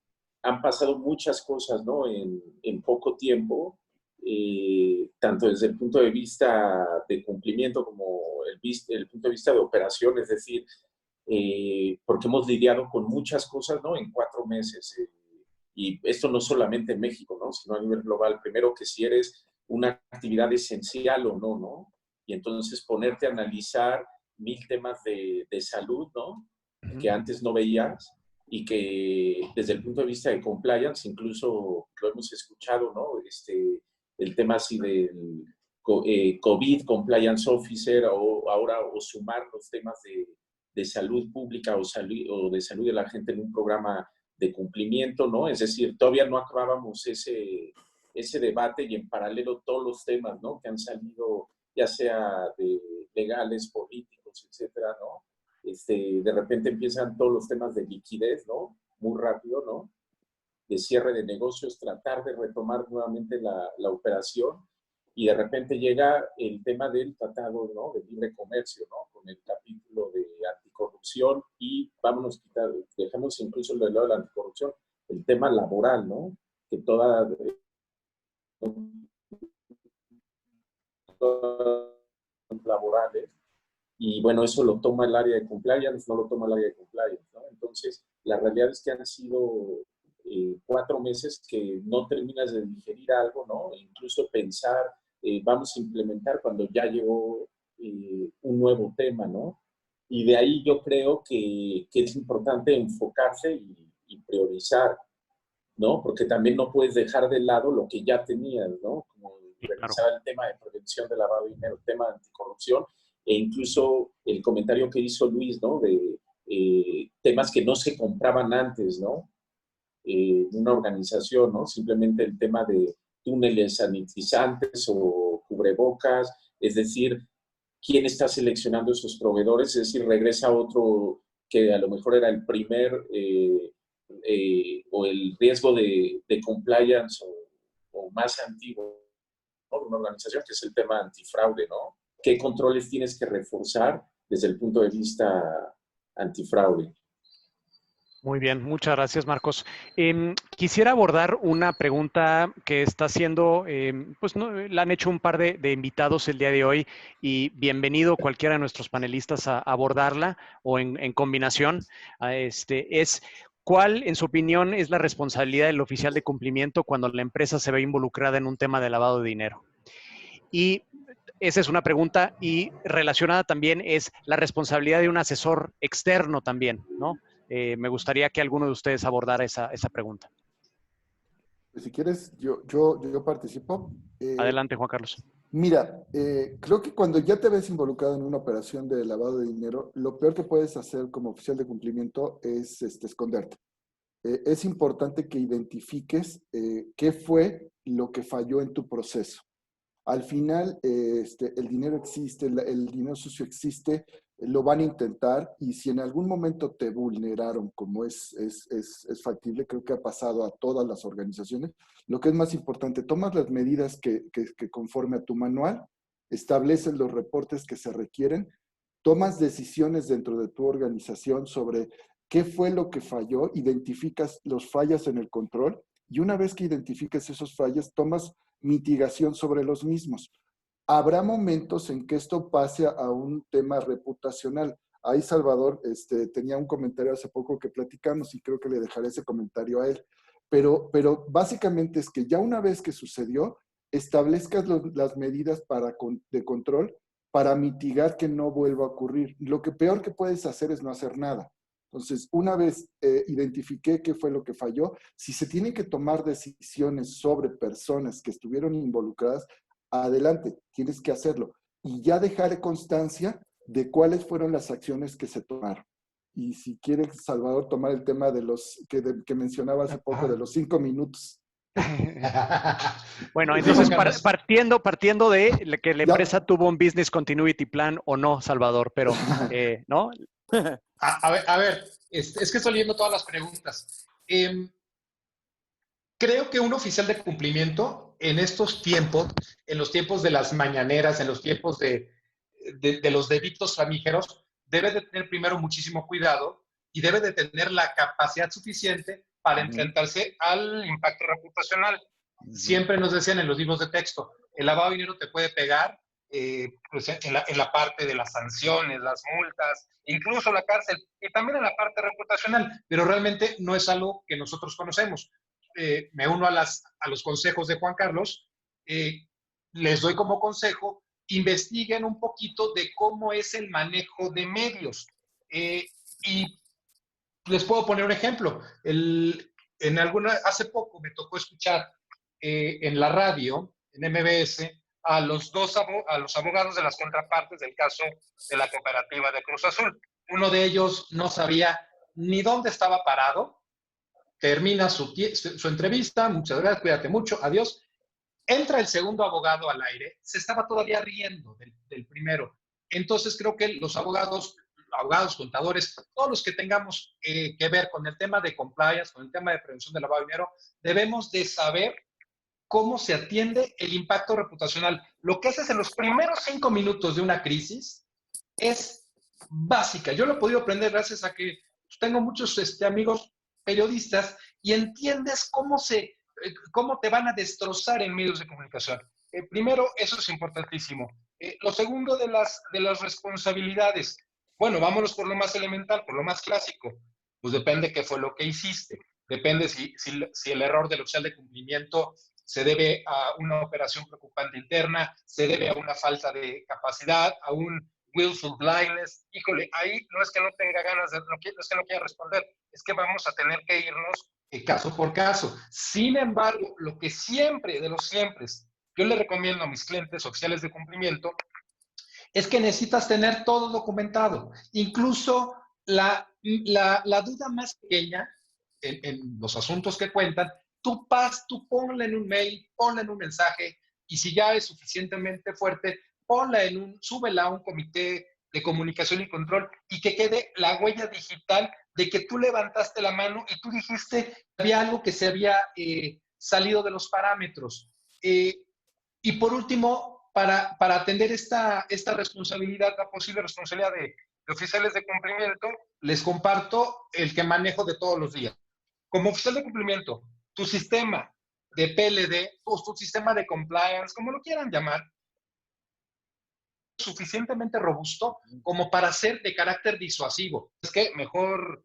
S7: han pasado muchas cosas, ¿no? En poco tiempo, tanto desde el punto de vista de cumplimiento como el punto de vista de operación, es decir, porque hemos lidiado con muchas cosas, ¿no? En 4 meses. Y esto no solamente en México, ¿no? Sino a nivel global. Primero, que si eres una actividad esencial o no, ¿no? Y entonces ponerte a analizar 1000 temas de salud, ¿no? Que antes no veías y que desde el punto de vista de compliance, incluso lo hemos escuchado, ¿no? El tema así del COVID Compliance Officer o ahora o sumar los temas de salud pública o de salud de la gente en un programa de cumplimiento, ¿no? Es decir, todavía no acabábamos ese debate y en paralelo todos los temas, ¿no? Que han salido, ya sea de legales, políticos, etcétera, ¿no? De repente empiezan todos los temas de liquidez, ¿no? Muy rápido, ¿no? De cierre de negocios, tratar de retomar nuevamente la operación y de repente llega el tema del tratado, ¿no? De libre comercio, ¿no? Con el capítulo de anticorrupción y dejamos incluso el lado de la anticorrupción, el tema laboral, ¿no? Que todas laborales. Y bueno, eso lo toma el área de compliance, no lo toma el área de compliance, ¿no? Entonces, la realidad es que han sido 4 meses que no terminas de digerir algo, ¿no? E incluso pensar, vamos a implementar cuando ya llegó un nuevo tema, ¿no? Y de ahí yo creo que es importante enfocarse y priorizar, ¿no? Porque también no puedes dejar de lado lo que ya tenías, ¿no? Como revisar el tema de prevención de lavado de dinero, el tema de anticorrupción, e incluso el comentario que hizo Luis, ¿no? De temas que no se compraban antes, ¿no? Una organización, ¿no? Simplemente el tema de túneles sanitizantes o cubrebocas, es decir, quién está seleccionando esos proveedores, es decir, regresa otro que a lo mejor era el primer o el riesgo de compliance o más antiguo, ¿no? De una organización, que es el tema antifraude, ¿no? ¿Qué controles tienes que reforzar desde el punto de vista antifraude?
S4: Muy bien, muchas gracias, Marcos. Quisiera abordar una pregunta que está haciendo, pues la han hecho un par de invitados el día de hoy y bienvenido cualquiera de nuestros panelistas a abordarla o en combinación. Es ¿cuál, en su opinión, es la responsabilidad del oficial de cumplimiento cuando la empresa se ve involucrada en un tema de lavado de dinero? Y esa es una pregunta y relacionada también es la responsabilidad de un asesor externo también, ¿no? Me gustaría que alguno de ustedes abordara esa pregunta.
S2: Pues si quieres, yo participo.
S4: Adelante, Juan Carlos.
S2: Mira, creo que cuando ya te ves involucrado en una operación de lavado de dinero, lo peor que puedes hacer como oficial de cumplimiento es esconderte. Es importante que identifiques qué fue lo que falló en tu proceso. Al final, el dinero existe, el dinero sucio existe, lo van a intentar y si en algún momento te vulneraron, como es factible, creo que ha pasado a todas las organizaciones, lo que es más importante, tomas las medidas que conforme a tu manual, estableces los reportes que se requieren, tomas decisiones dentro de tu organización sobre qué fue lo que falló, identificas los fallas en el control y una vez que identifiques esos fallos, tomas mitigación sobre los mismos. Habrá momentos en que esto pase a un tema reputacional. Ahí Salvador tenía un comentario hace poco que platicamos y creo que le dejaré ese comentario a él. Pero básicamente es que ya una vez que sucedió, establezcas las medidas de control para mitigar que no vuelva a ocurrir. Lo que peor que puedes hacer es no hacer nada. Entonces, una vez identifiqué qué fue lo que falló, si se tienen que tomar decisiones sobre personas que estuvieron involucradas, adelante, tienes que hacerlo. Y ya dejar constancia de cuáles fueron las acciones que se tomaron. Y si quieres, Salvador, tomar el tema de los que mencionaba hace poco, de los 5 minutos.
S4: Bueno, entonces partiendo de que la empresa tuvo un business continuity plan o no, Salvador, pero, ¿no?
S5: A ver, es que estoy leyendo todas las preguntas. Creo que un oficial de cumplimiento en estos tiempos, en los tiempos de las mañaneras, en los tiempos de los delitos flamígeros, debe de tener primero muchísimo cuidado y debe de tener la capacidad suficiente para enfrentarse al impacto reputacional. Siempre nos decían en los libros de texto, el lavado de dinero te puede pegar pues en la parte de las sanciones, las multas, incluso la cárcel, y también en la parte reputacional, pero realmente no es algo que nosotros conocemos. Me uno a los consejos de Juan Carlos, les doy como consejo, investiguen un poquito de cómo es el manejo de medios. Y les puedo poner un ejemplo. Hace poco me tocó escuchar en la radio, en MBS, a los abogados de las contrapartes del caso de la cooperativa de Cruz Azul. Uno de ellos no sabía ni dónde estaba parado. Termina su entrevista, muchas gracias, cuídate mucho, adiós. Entra el segundo abogado al aire, se estaba todavía riendo del primero. Entonces creo que los abogados, contadores, todos los que tengamos que ver con el tema de compliance, con el tema de prevención del lavado de dinero, debemos de saber cómo se atiende el impacto reputacional. Lo que haces en los primeros 5 minutos de una crisis es básica. Yo lo he podido aprender gracias a que tengo muchos amigos periodistas y entiendes cómo te van a destrozar en medios de comunicación. Primero, eso es importantísimo. Lo segundo de las responsabilidades. Bueno, vámonos por lo más elemental, por lo más clásico. Pues depende qué fue lo que hiciste. Depende si el error del oficial de cumplimiento se debe a una operación preocupante interna, se debe a una falta de capacidad, a un willful blindness. Híjole, ahí no es que no tenga ganas no es que no quiera responder, es que vamos a tener que irnos caso por caso. Sin embargo, lo que siempre, de los siempre, yo le recomiendo a mis clientes oficiales de cumplimiento, es que necesitas tener todo documentado, incluso la duda más pequeña en los asuntos que cuentan, tú ponla en un mail, ponla en un mensaje, y si ya es suficientemente fuerte, súbela a un comité de comunicación y control y que quede la huella digital de que tú levantaste la mano y tú dijiste que había algo que se había salido de los parámetros. Y por último, para atender esta responsabilidad, la posible responsabilidad de oficiales de cumplimiento, les comparto el que manejo de todos los días. Como oficial de cumplimiento, tu sistema de PLD, tu sistema de compliance, como lo quieran llamar, suficientemente robusto como para ser de carácter disuasivo. Es que mejor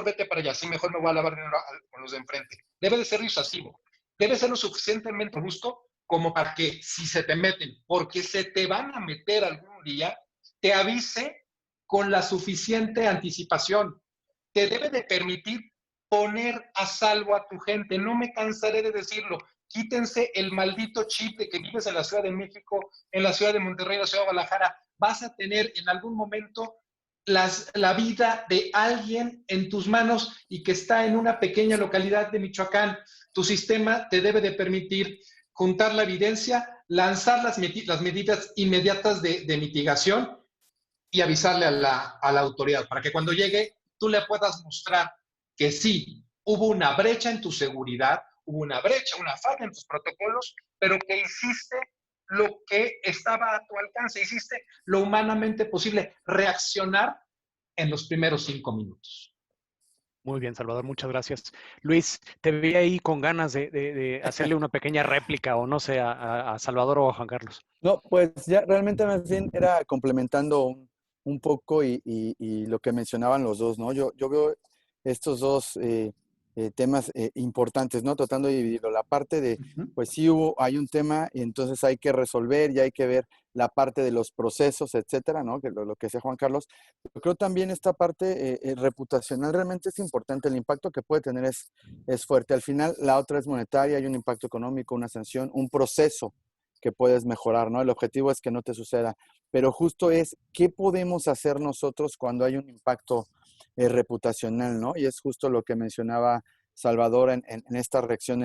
S5: vete para allá, sí, mejor me voy a lavar dinero con los de enfrente. Debe de ser disuasivo. Debe ser lo suficientemente robusto como para que si se te meten, porque se te van a meter algún día, te avise con la suficiente anticipación. Te debe de permitir poner a salvo a tu gente. No me cansaré de decirlo. Quítense el maldito chip de que vives en la Ciudad de México, en la Ciudad de Monterrey, en la Ciudad de Guadalajara. Vas a tener en algún momento la vida de alguien en tus manos y que está en una pequeña localidad de Michoacán. Tu sistema te debe de permitir juntar la evidencia, lanzar las medidas inmediatas de mitigación y avisarle a la autoridad para que cuando llegue tú le puedas mostrar que sí, hubo una brecha en tu seguridad, hubo una brecha, una falla en tus protocolos, pero que hiciste lo que estaba a tu alcance, hiciste lo humanamente posible, reaccionar en los primeros 5 minutos.
S4: Muy bien, Salvador, muchas gracias. Luis, te vi ahí con ganas de hacerle una pequeña réplica, o no sé, a Salvador o a Juan Carlos.
S3: No, pues ya realmente más bien era complementando un poco y lo que mencionaban los dos, ¿no? Yo veo estos dos temas importantes, ¿no? Tratando de dividirlo. La parte de, pues sí hay un tema y entonces hay que resolver y hay que ver la parte de los procesos, etcétera, ¿no? Que lo que decía Juan Carlos. Yo creo también esta parte reputacional realmente es importante. El impacto que puede tener es fuerte. Al final, la otra es monetaria, hay un impacto económico, una sanción, un proceso que puedes mejorar, ¿no? El objetivo es que no te suceda, pero justo es qué podemos hacer nosotros cuando hay un impacto reputacional, ¿no? Y es justo lo que mencionaba Salvador en esta reacción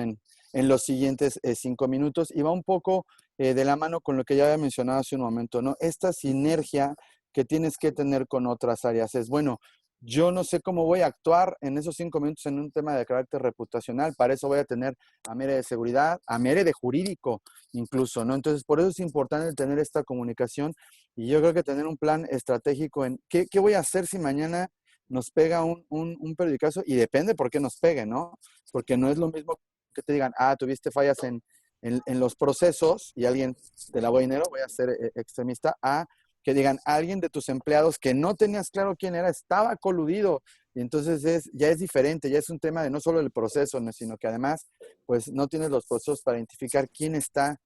S3: en los siguientes 5 minutos y va un poco de la mano con lo que ya había mencionado hace un momento, ¿no? Esta sinergia que tienes que tener con otras áreas es, bueno, yo no sé cómo voy a actuar en esos 5 minutos en un tema de carácter reputacional, para eso voy a tener a mi área de seguridad, a mi área de jurídico incluso, ¿no? Entonces, por eso es importante tener esta comunicación y yo creo que tener un plan estratégico en qué voy a hacer si mañana nos pega un periodicazo y depende por qué nos pegue, ¿no? Porque no es lo mismo que te digan, tuviste fallas en los procesos y alguien te lavó dinero, voy a ser extremista, que digan, alguien de tus empleados que no tenías claro quién era, estaba coludido. Y entonces ya es diferente, ya es un tema de no solo el proceso, sino que además, pues no tienes los procesos para identificar quién está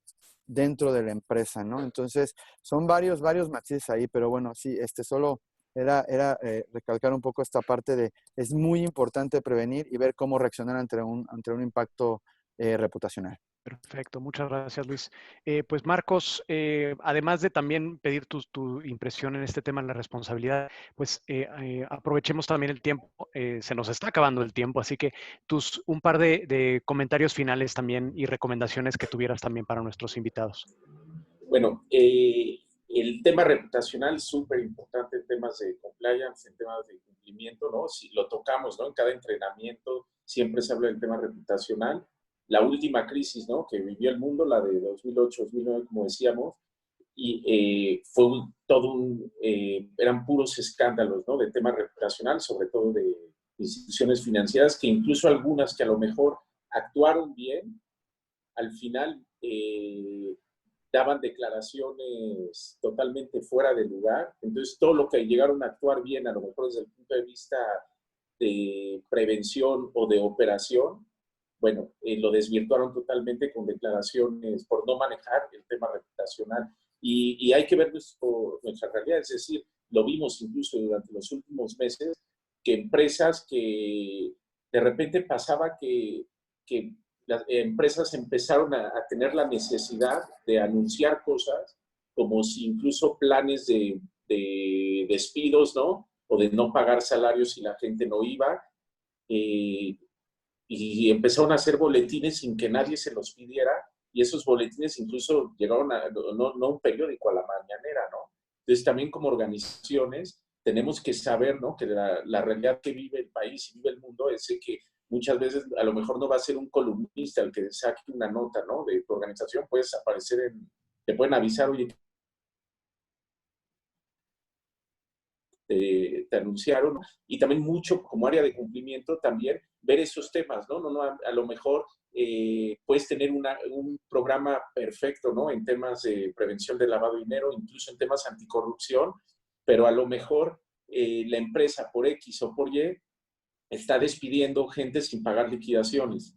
S3: dentro de la empresa, ¿no? Entonces, son varios matices ahí, pero bueno, sí, solo era recalcar un poco esta parte de, es muy importante prevenir y ver cómo reaccionar ante un impacto reputacional.
S4: Perfecto, muchas gracias, Luis. Pues Marcos, además de también pedir tu impresión en este tema de la responsabilidad, pues aprovechemos también el tiempo, se nos está acabando el tiempo, así que un par de comentarios finales también y recomendaciones que tuvieras también para nuestros invitados.
S7: Bueno, el tema reputacional es súper importante en temas de compliance, en temas de cumplimiento, ¿no? Si lo tocamos, ¿no? En cada entrenamiento siempre se habla del tema reputacional. La última crisis, ¿no? Que vivió el mundo, la de 2008-2009, como decíamos, y fue eran puros escándalos, ¿no? De tema reputacional, sobre todo de instituciones financieras, que incluso algunas que a lo mejor actuaron bien, al final daban declaraciones totalmente fuera de lugar. Entonces, todo lo que llegaron a actuar bien, a lo mejor desde el punto de vista de prevención o de operación, bueno, lo desvirtuaron totalmente con declaraciones por no manejar el tema reputacional. Y hay que ver nuestra realidad, es decir, lo vimos incluso durante los últimos meses, que empresas que de repente pasaba que las empresas empezaron a tener la necesidad de anunciar cosas como si incluso planes de despidos, ¿no? O de no pagar salarios si la gente no iba. Y empezaron a hacer boletines sin que nadie se los pidiera, y esos boletines incluso llegaron a, no un periódico, a la mañanera, ¿no? Entonces también como organizaciones tenemos que saber, ¿no? Que la realidad que vive el país y vive el mundo es que muchas veces a lo mejor no va a ser un columnista el que saque una nota, ¿no? De tu organización, puedes aparecer te pueden avisar, oye, te anunciaron, y también mucho como área de cumplimiento también ver esos temas, ¿no? A lo mejor puedes tener un programa perfecto, ¿no? En temas de prevención de lavado de dinero, incluso en temas anticorrupción, pero a lo mejor la empresa por X o por Y está despidiendo gente sin pagar liquidaciones.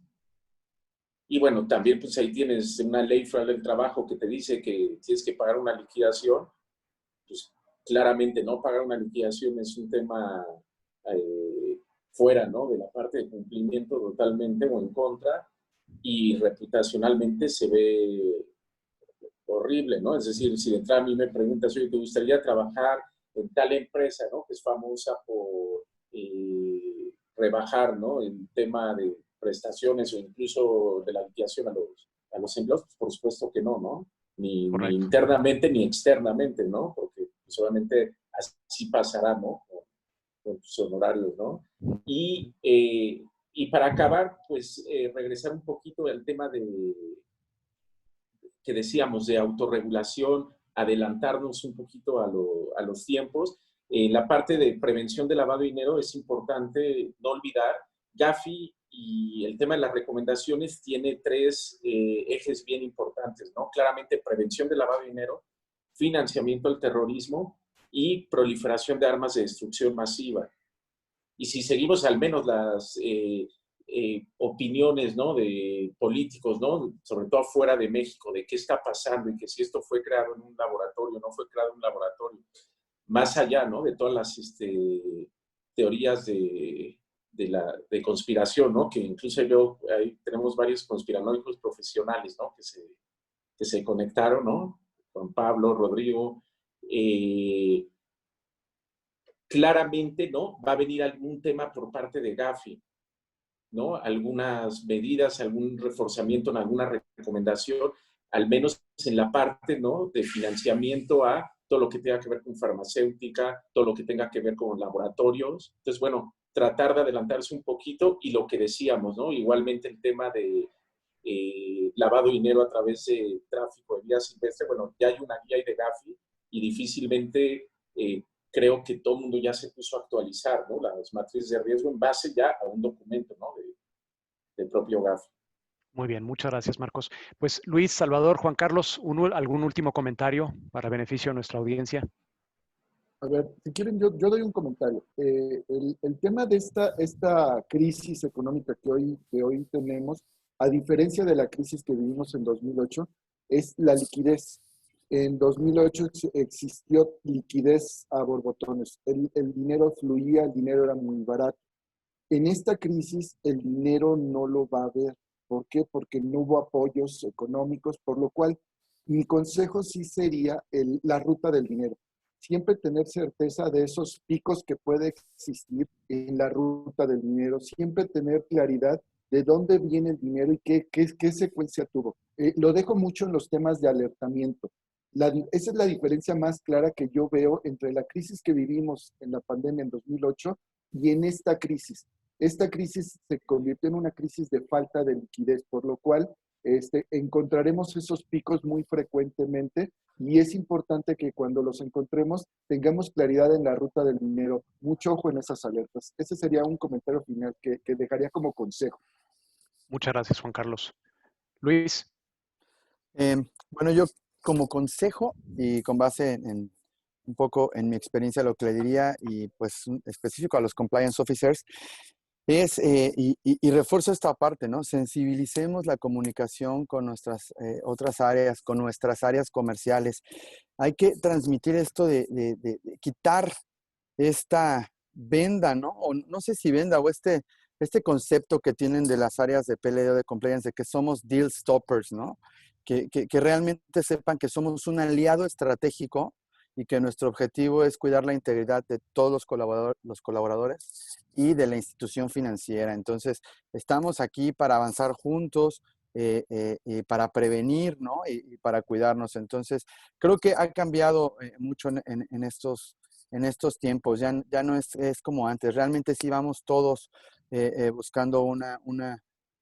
S7: Y bueno, también pues ahí tienes una ley federal del trabajo que te dice que tienes que pagar una liquidación. Pues claramente no pagar una liquidación es un tema fuera, ¿no? De la parte de cumplimiento totalmente o en contra, y reputacionalmente se ve horrible, ¿no? Es decir, si de entrada a mí me preguntas, oye, ¿te gustaría trabajar en tal empresa, ¿no? Que es famosa por rebajar, ¿no? El tema de prestaciones o incluso de la liquidación a los empleados, pues por supuesto que no, ¿no? Ni internamente ni externamente, ¿no? Porque pues, obviamente así pasará, ¿no? Con tus honorarios, ¿no? Y para acabar, pues regresar un poquito al tema que decíamos de autorregulación, adelantarnos un poquito a los tiempos. La parte de prevención de lavado de dinero es importante no olvidar. Gafi y el tema de las recomendaciones tiene tres ejes bien importantes, ¿no? Claramente prevención de lavado de dinero, financiamiento al terrorismo y proliferación de armas de destrucción masiva. Y si seguimos al menos las opiniones, ¿no? De políticos, ¿no? Sobre todo fuera de México, de qué está pasando y que si esto fue creado en un laboratorio, no fue creado en un laboratorio, más allá, ¿no? De todas las teorías de conspiración, ¿no? Que incluso ahí tenemos varios conspiranoicos profesionales, ¿no? Que se conectaron, ¿no? Juan Pablo, Rodrigo, claramente, ¿no? Va a venir algún tema por parte de Gafi, ¿no? Algunas medidas, algún reforzamiento en alguna recomendación, al menos en la parte, ¿no? De financiamiento a todo lo que tenga que ver con farmacéutica, todo lo que tenga que ver con laboratorios. Entonces, bueno, tratar de adelantarse un poquito y lo que decíamos, ¿no? Igualmente el tema de lavado de dinero a través de tráfico de vía silvestre, bueno, ya hay una guía de Gafi y difícilmente creo que todo el mundo ya se puso a actualizar, ¿no? Las matrices de riesgo en base ya a un documento, ¿no? Del propio Gafi.
S4: Muy bien, muchas gracias, Marcos. Pues Luis, Salvador, Juan Carlos, ¿algún último comentario para beneficio de nuestra audiencia?
S2: A ver, si quieren, yo doy un comentario. El tema de esta crisis económica que hoy tenemos, a diferencia de la crisis que vivimos en 2008, es la liquidez. En 2008 existió liquidez a borbotones. El dinero fluía, el dinero era muy barato. En esta crisis, el dinero no lo va a ver. ¿Por qué? Porque no hubo apoyos económicos, por lo cual mi consejo sí sería la ruta del dinero. Siempre tener certeza de esos picos que puede existir en la ruta del dinero, siempre tener claridad de dónde viene el dinero y qué secuencia tuvo. Lo dejo mucho en los temas de alertamiento. Esa es la diferencia más clara que yo veo entre la crisis que vivimos en la pandemia en 2008 y en esta crisis. Esta crisis se convirtió en una crisis de falta de liquidez, por lo cual encontraremos esos picos muy frecuentemente y es importante que cuando los encontremos tengamos claridad en la ruta del dinero. Mucho ojo en esas alertas. Ese sería un comentario final que dejaría como consejo.
S4: Muchas gracias, Juan Carlos. Luis.
S3: Bueno, yo como consejo y con base en un poco en mi experiencia lo que le diría y pues específico a los compliance officers es, y refuerzo esta parte, ¿no? Sensibilicemos la comunicación con nuestras otras áreas, con nuestras áreas comerciales. Hay que transmitir esto de quitar esta venda, ¿no? O no sé si venda o este concepto que tienen de las áreas de PLD o de compliance, de que somos deal stoppers, ¿no? Que realmente sepan que somos un aliado estratégico y que nuestro objetivo es cuidar la integridad de todos los colaboradores y de la institución financiera. Entonces, estamos aquí para avanzar juntos, y para prevenir, ¿no? Y para cuidarnos. Entonces, creo que ha cambiado mucho en estos tiempos. Ya no es como antes. Realmente sí vamos todos buscando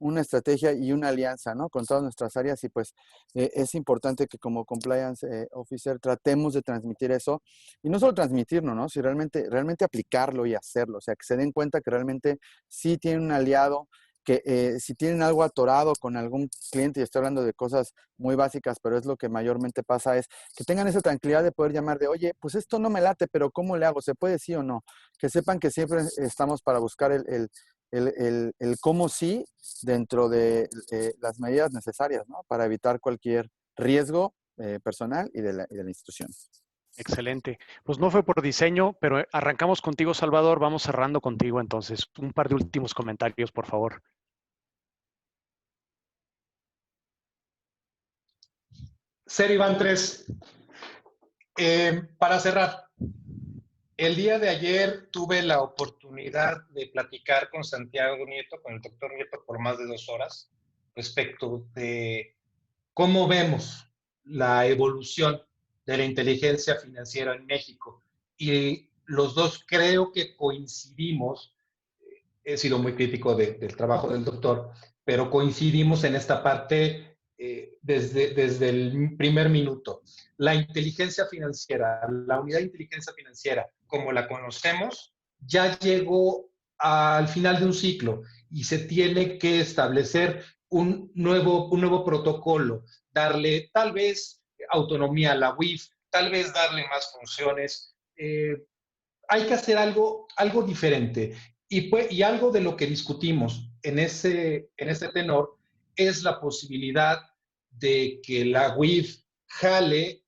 S3: una estrategia y una alianza, ¿no? Con todas nuestras áreas y pues es importante que como compliance officer tratemos de transmitir eso y no solo transmitirlo, ¿no? Si realmente aplicarlo y hacerlo, o sea, que se den cuenta que realmente sí tienen un aliado, que si tienen algo atorado con algún cliente, y estoy hablando de cosas muy básicas, pero es lo que mayormente pasa, es que tengan esa tranquilidad de poder llamar de, oye, pues esto no me late, pero ¿cómo le hago? ¿Se puede sí o no? Que sepan que siempre estamos para buscar el cómo sí dentro de las medidas necesarias, ¿no? Para evitar cualquier riesgo personal y de la institución.
S4: Excelente. Pues no fue por diseño, pero arrancamos contigo, Salvador. Vamos cerrando contigo entonces. Un par de últimos comentarios, por favor.
S5: Ser Iván 3. Para cerrar, el día de ayer tuve la oportunidad de platicar con Santiago Nieto, con el doctor Nieto, por más de 2 horas, respecto de cómo vemos la evolución de la inteligencia financiera en México. Y los dos creo que coincidimos, he sido muy crítico del trabajo del doctor, pero coincidimos en esta parte desde el primer minuto. La inteligencia financiera, la unidad de inteligencia financiera, como la conocemos, ya llegó al final de un ciclo y se tiene que establecer un nuevo protocolo, darle tal vez autonomía a la UIF, tal vez darle más funciones. Hay que hacer algo diferente. Y algo de lo que discutimos en ese tenor es la posibilidad de que la UIF jale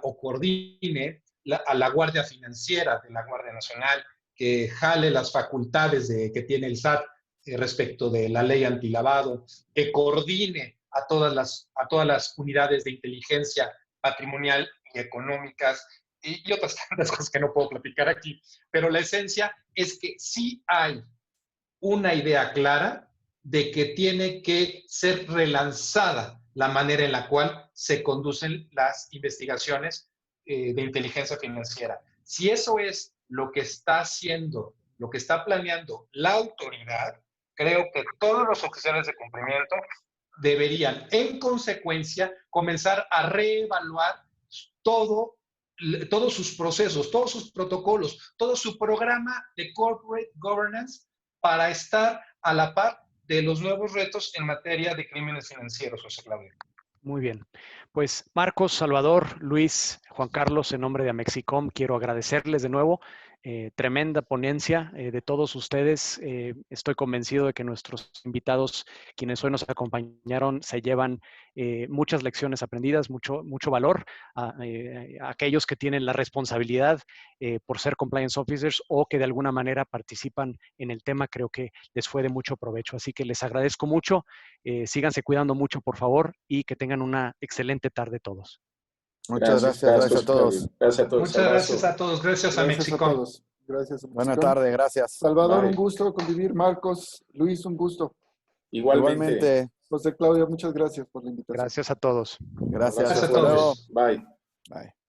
S5: o coordine a la Guardia Financiera de la Guardia Nacional, que jale las facultades que tiene el SAT respecto de la ley antilavado, que coordine a todas las unidades de inteligencia patrimonial y económicas y otras tantas cosas que no puedo platicar aquí. Pero la esencia es que sí hay una idea clara de que tiene que ser relanzada la manera en la cual se conducen las investigaciones de inteligencia financiera. Si eso es lo que está haciendo, lo que está planeando la autoridad, creo que todos los oficiales de cumplimiento deberían, en consecuencia, comenzar a reevaluar todos sus procesos, todos sus protocolos, todo su programa de corporate governance para estar a la par de los nuevos retos en materia de crímenes financieros, José Claudio.
S4: Muy bien. Pues Marcos, Salvador, Luis, Juan Carlos, en nombre de Amexicom, quiero agradecerles de nuevo. Tremenda ponencia de todos ustedes. Estoy convencido de que nuestros invitados, quienes hoy nos acompañaron, se llevan muchas lecciones aprendidas, mucho valor a aquellos que tienen la responsabilidad por ser compliance officers o que de alguna manera participan en el tema. Creo que les fue de mucho provecho. Así que les agradezco mucho. Síganse cuidando mucho, por favor, y que tengan una excelente tarde todos.
S3: Muchas gracias a todos.
S7: Gracias a todos.
S5: Muchas gracias a todos. Gracias a Mexicom.
S2: Gracias.
S3: Buena tarde, gracias.
S2: Salvador,
S7: Bye.
S2: un gusto convivir. Marcos, Luis, un gusto.
S7: Igualmente.
S2: José Claudio, muchas gracias por la invitación.
S4: Gracias a todos.
S3: Gracias.
S5: Gracias a
S3: Hasta luego.
S5: todos.
S7: Bye.
S3: Bye.